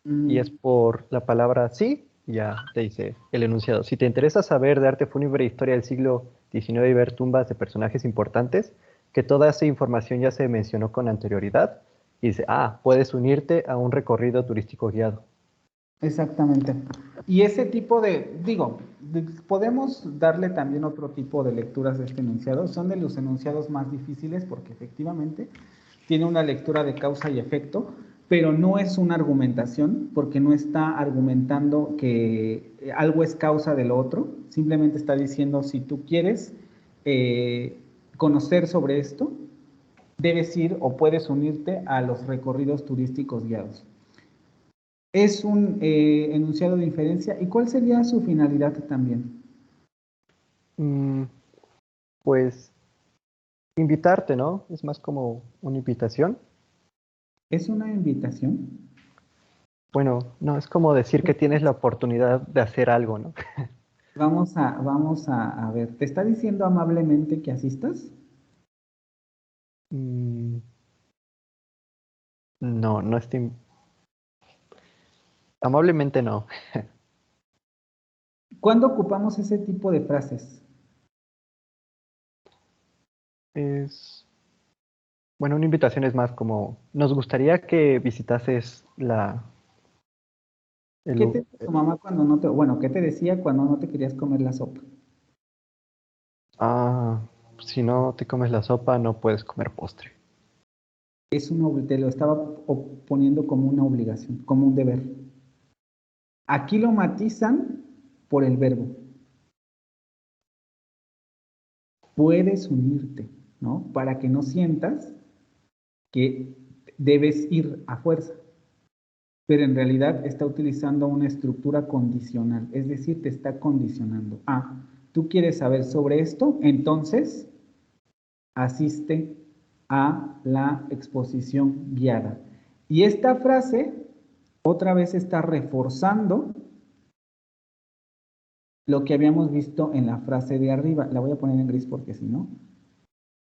y es por la palabra sí, ya te dice el enunciado. Si te interesa saber de arte fúnebre e historia del siglo XIX y ver tumbas de personajes importantes, que toda esa información ya se mencionó con anterioridad, y dice, puedes unirte a un recorrido turístico guiado. Exactamente. Y ese tipo podemos darle también otro tipo de lecturas a este enunciado. Son de los enunciados más difíciles porque efectivamente tiene una lectura de causa y efecto, pero no es una argumentación porque no está argumentando que algo es causa de lo otro. Simplemente está diciendo si tú quieres conocer sobre esto, debes ir o puedes unirte a los recorridos turísticos guiados. Es un enunciado de inferencia. ¿Y cuál sería su finalidad también? Pues invitarte, ¿no? Es más como una invitación. ¿Es una invitación? Bueno, no, es como decir que tienes la oportunidad de hacer algo, ¿no? Vamos a ver. ¿Te está diciendo amablemente que asistas? Mm, no, no estoy... Amablemente no. ¿Cuándo ocupamos ese tipo de frases? Bueno, una invitación es más como, nos gustaría que visitases el ¿Qué te dice tu mamá cuando no te... Bueno, ¿qué te decía cuando no te querías comer la sopa? si no te comes la sopa, no puedes comer postre. Te lo estaba poniendo como una obligación, como un deber. Aquí lo matizan por el verbo. Puedes unirte, ¿no? Para que no sientas que debes ir a fuerza. Pero en realidad está utilizando una estructura condicional, es decir, te está condicionando. ¿Tú quieres saber sobre esto? Entonces, asiste a la exposición guiada. Y esta frase otra vez está reforzando lo que habíamos visto en la frase de arriba. La voy a poner en gris porque si no.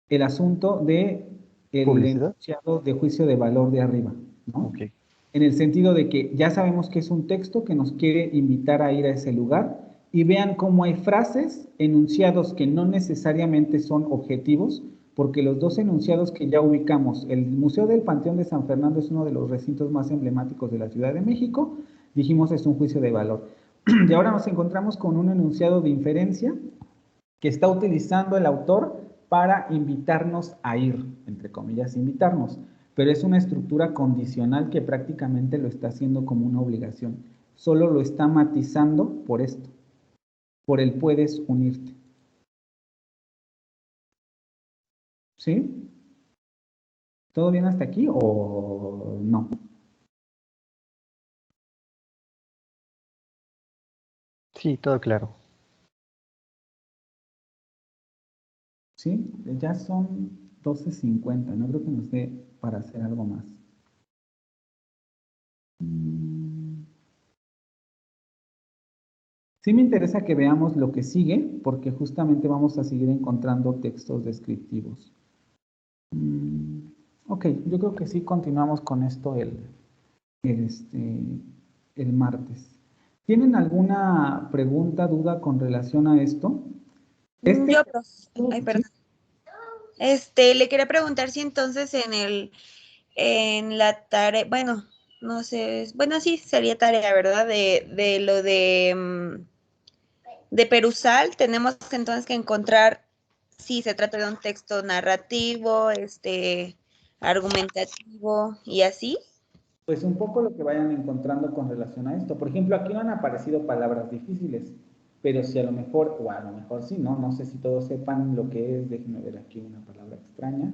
El asunto de el enunciado de juicio de valor de arriba, ¿no? Okay. En el sentido de que ya sabemos que es un texto que nos quiere invitar a ir a ese lugar y vean cómo hay frases, enunciados que no necesariamente son objetivos, porque los dos enunciados que ya ubicamos, el Museo del Panteón de San Fernando es uno de los recintos más emblemáticos de la Ciudad de México, dijimos es un juicio de valor. Y ahora nos encontramos con un enunciado de inferencia que está utilizando el autor para invitarnos a ir, entre comillas, invitarnos, pero es una estructura condicional que prácticamente lo está haciendo como una obligación. Solo lo está matizando por esto, por el puedes unirte. ¿Sí? ¿Todo bien hasta aquí o no? Sí, todo claro. ¿Sí? Ya son 12:50, no creo que nos dé para hacer algo más. Sí me interesa que veamos lo que sigue, porque justamente vamos a seguir encontrando textos descriptivos. Ok, yo creo que sí continuamos con esto el martes. ¿Tienen alguna pregunta, duda con relación a esto? Yo, ay, perdón. Le quería preguntar si entonces en la tarea, bueno, no sé, bueno, sí, sería tarea, ¿verdad? De lo de Perusal, tenemos entonces que encontrar si se trata de un texto narrativo, argumentativo y así. Pues un poco lo que vayan encontrando con relación a esto. Por ejemplo, aquí no han aparecido palabras difíciles, pero si a lo mejor, o a lo mejor sí, ¿no? No sé si todos sepan lo que es, déjenme ver aquí una palabra extraña.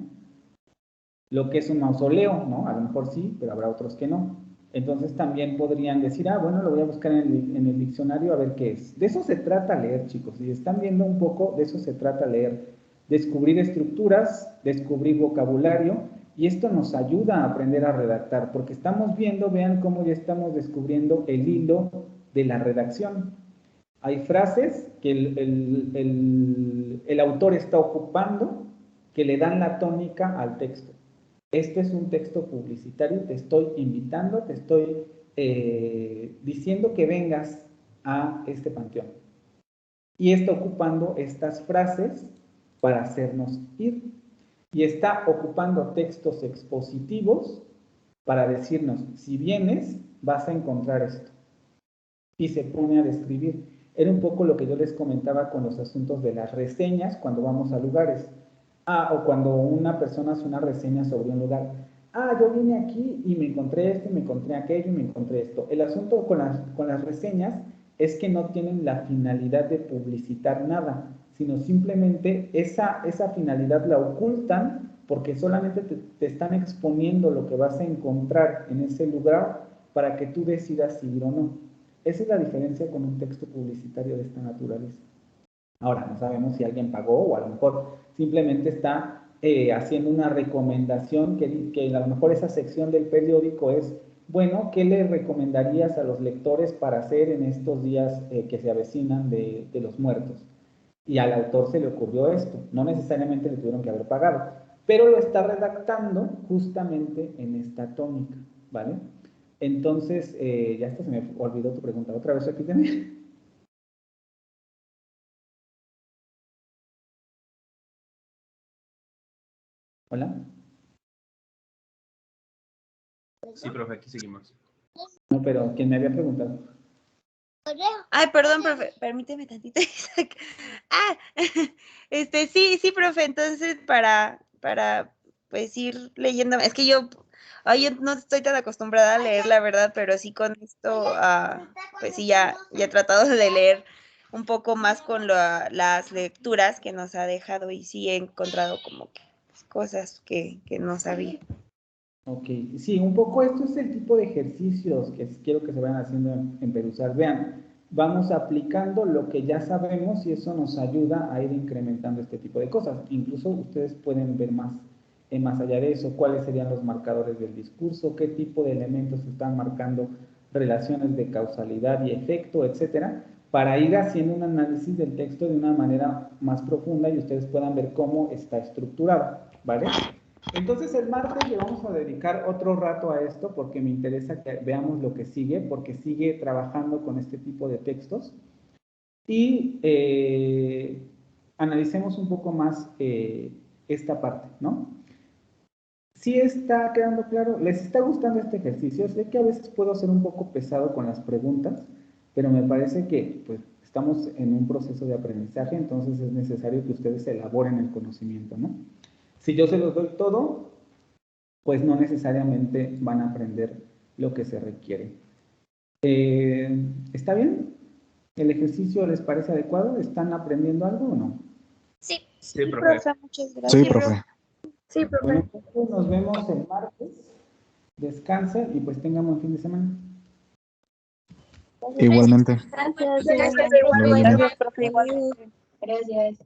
Lo que es un mausoleo, ¿no? A lo mejor sí, pero habrá otros que no. Entonces también podrían decir, bueno, lo voy a buscar en el diccionario a ver qué es. De eso se trata leer, chicos. Si están viendo un poco, de eso se trata leer. Descubrir estructuras, descubrir vocabulario, y esto nos ayuda a aprender a redactar, porque estamos viendo, vean cómo ya estamos descubriendo el hilo de la redacción. Hay frases que el autor está ocupando que le dan la tónica al texto. Este es un texto publicitario, te estoy invitando, te estoy diciendo que vengas a este panteón. Y está ocupando estas frases para hacernos ir. Y está ocupando textos expositivos para decirnos, si vienes, vas a encontrar esto. Y se pone a describir. Era un poco lo que yo les comentaba con los asuntos de las reseñas cuando vamos a lugares. O cuando una persona hace una reseña sobre un lugar. Yo vine aquí y me encontré esto, y me encontré aquello, y me encontré esto. El asunto con las reseñas es que no tienen la finalidad de publicitar nada, sino simplemente esa finalidad la ocultan porque solamente te están exponiendo lo que vas a encontrar en ese lugar para que tú decidas si ir o no. Esa es la diferencia con un texto publicitario de esta naturaleza. Ahora, no sabemos si alguien pagó o a lo mejor simplemente está haciendo una recomendación que a lo mejor esa sección del periódico es, bueno, ¿qué le recomendarías a los lectores para hacer en estos días que se avecinan de los muertos? Y al autor se le ocurrió esto, no necesariamente le tuvieron que haber pagado, pero lo está redactando justamente en esta tónica, ¿vale? Entonces, ya hasta se me olvidó tu pregunta. Otra vez, repíteme. Hola. Sí, profe, aquí seguimos. No, pero ¿quién me había preguntado? Ay, perdón, profe, permíteme tantito. Ah, sí, profe, entonces para pues ir leyendo, es que yo no estoy tan acostumbrada a leer, la verdad, pero sí con esto, pues sí, ya he tratado de leer un poco más con las lecturas que nos ha dejado y sí he encontrado como que cosas que no sabía. Ok, sí, un poco esto es el tipo de ejercicios que quiero que se vayan haciendo en Perusar. Vean, vamos aplicando lo que ya sabemos y eso nos ayuda a ir incrementando este tipo de cosas. Incluso ustedes pueden ver más allá de eso, cuáles serían los marcadores del discurso, qué tipo de elementos están marcando relaciones de causalidad y efecto, etcétera, para ir haciendo un análisis del texto de una manera más profunda y ustedes puedan ver cómo está estructurado, ¿vale? Entonces el martes le vamos a dedicar otro rato a esto porque me interesa que veamos lo que sigue, porque sigue trabajando con este tipo de textos y analicemos un poco más esta parte, ¿no? ¿Sí está quedando claro? ¿Les está gustando este ejercicio? Sé que a veces puedo ser un poco pesado con las preguntas, pero me parece que pues, estamos en un proceso de aprendizaje, entonces es necesario que ustedes elaboren el conocimiento, ¿no? Si yo se los doy todo, pues no necesariamente van a aprender lo que se requiere. ¿Está bien? ¿El ejercicio les parece adecuado? ¿Están aprendiendo algo o no? Sí. Sí, profe. Muchas gracias. Sí, profe. Sí, profe. Bueno, entonces nos vemos el martes. Descansen y pues tengan un fin de semana. Igualmente. Gracias. Gracias, Nos vemos. Gracias, profe, igualmente. Gracias.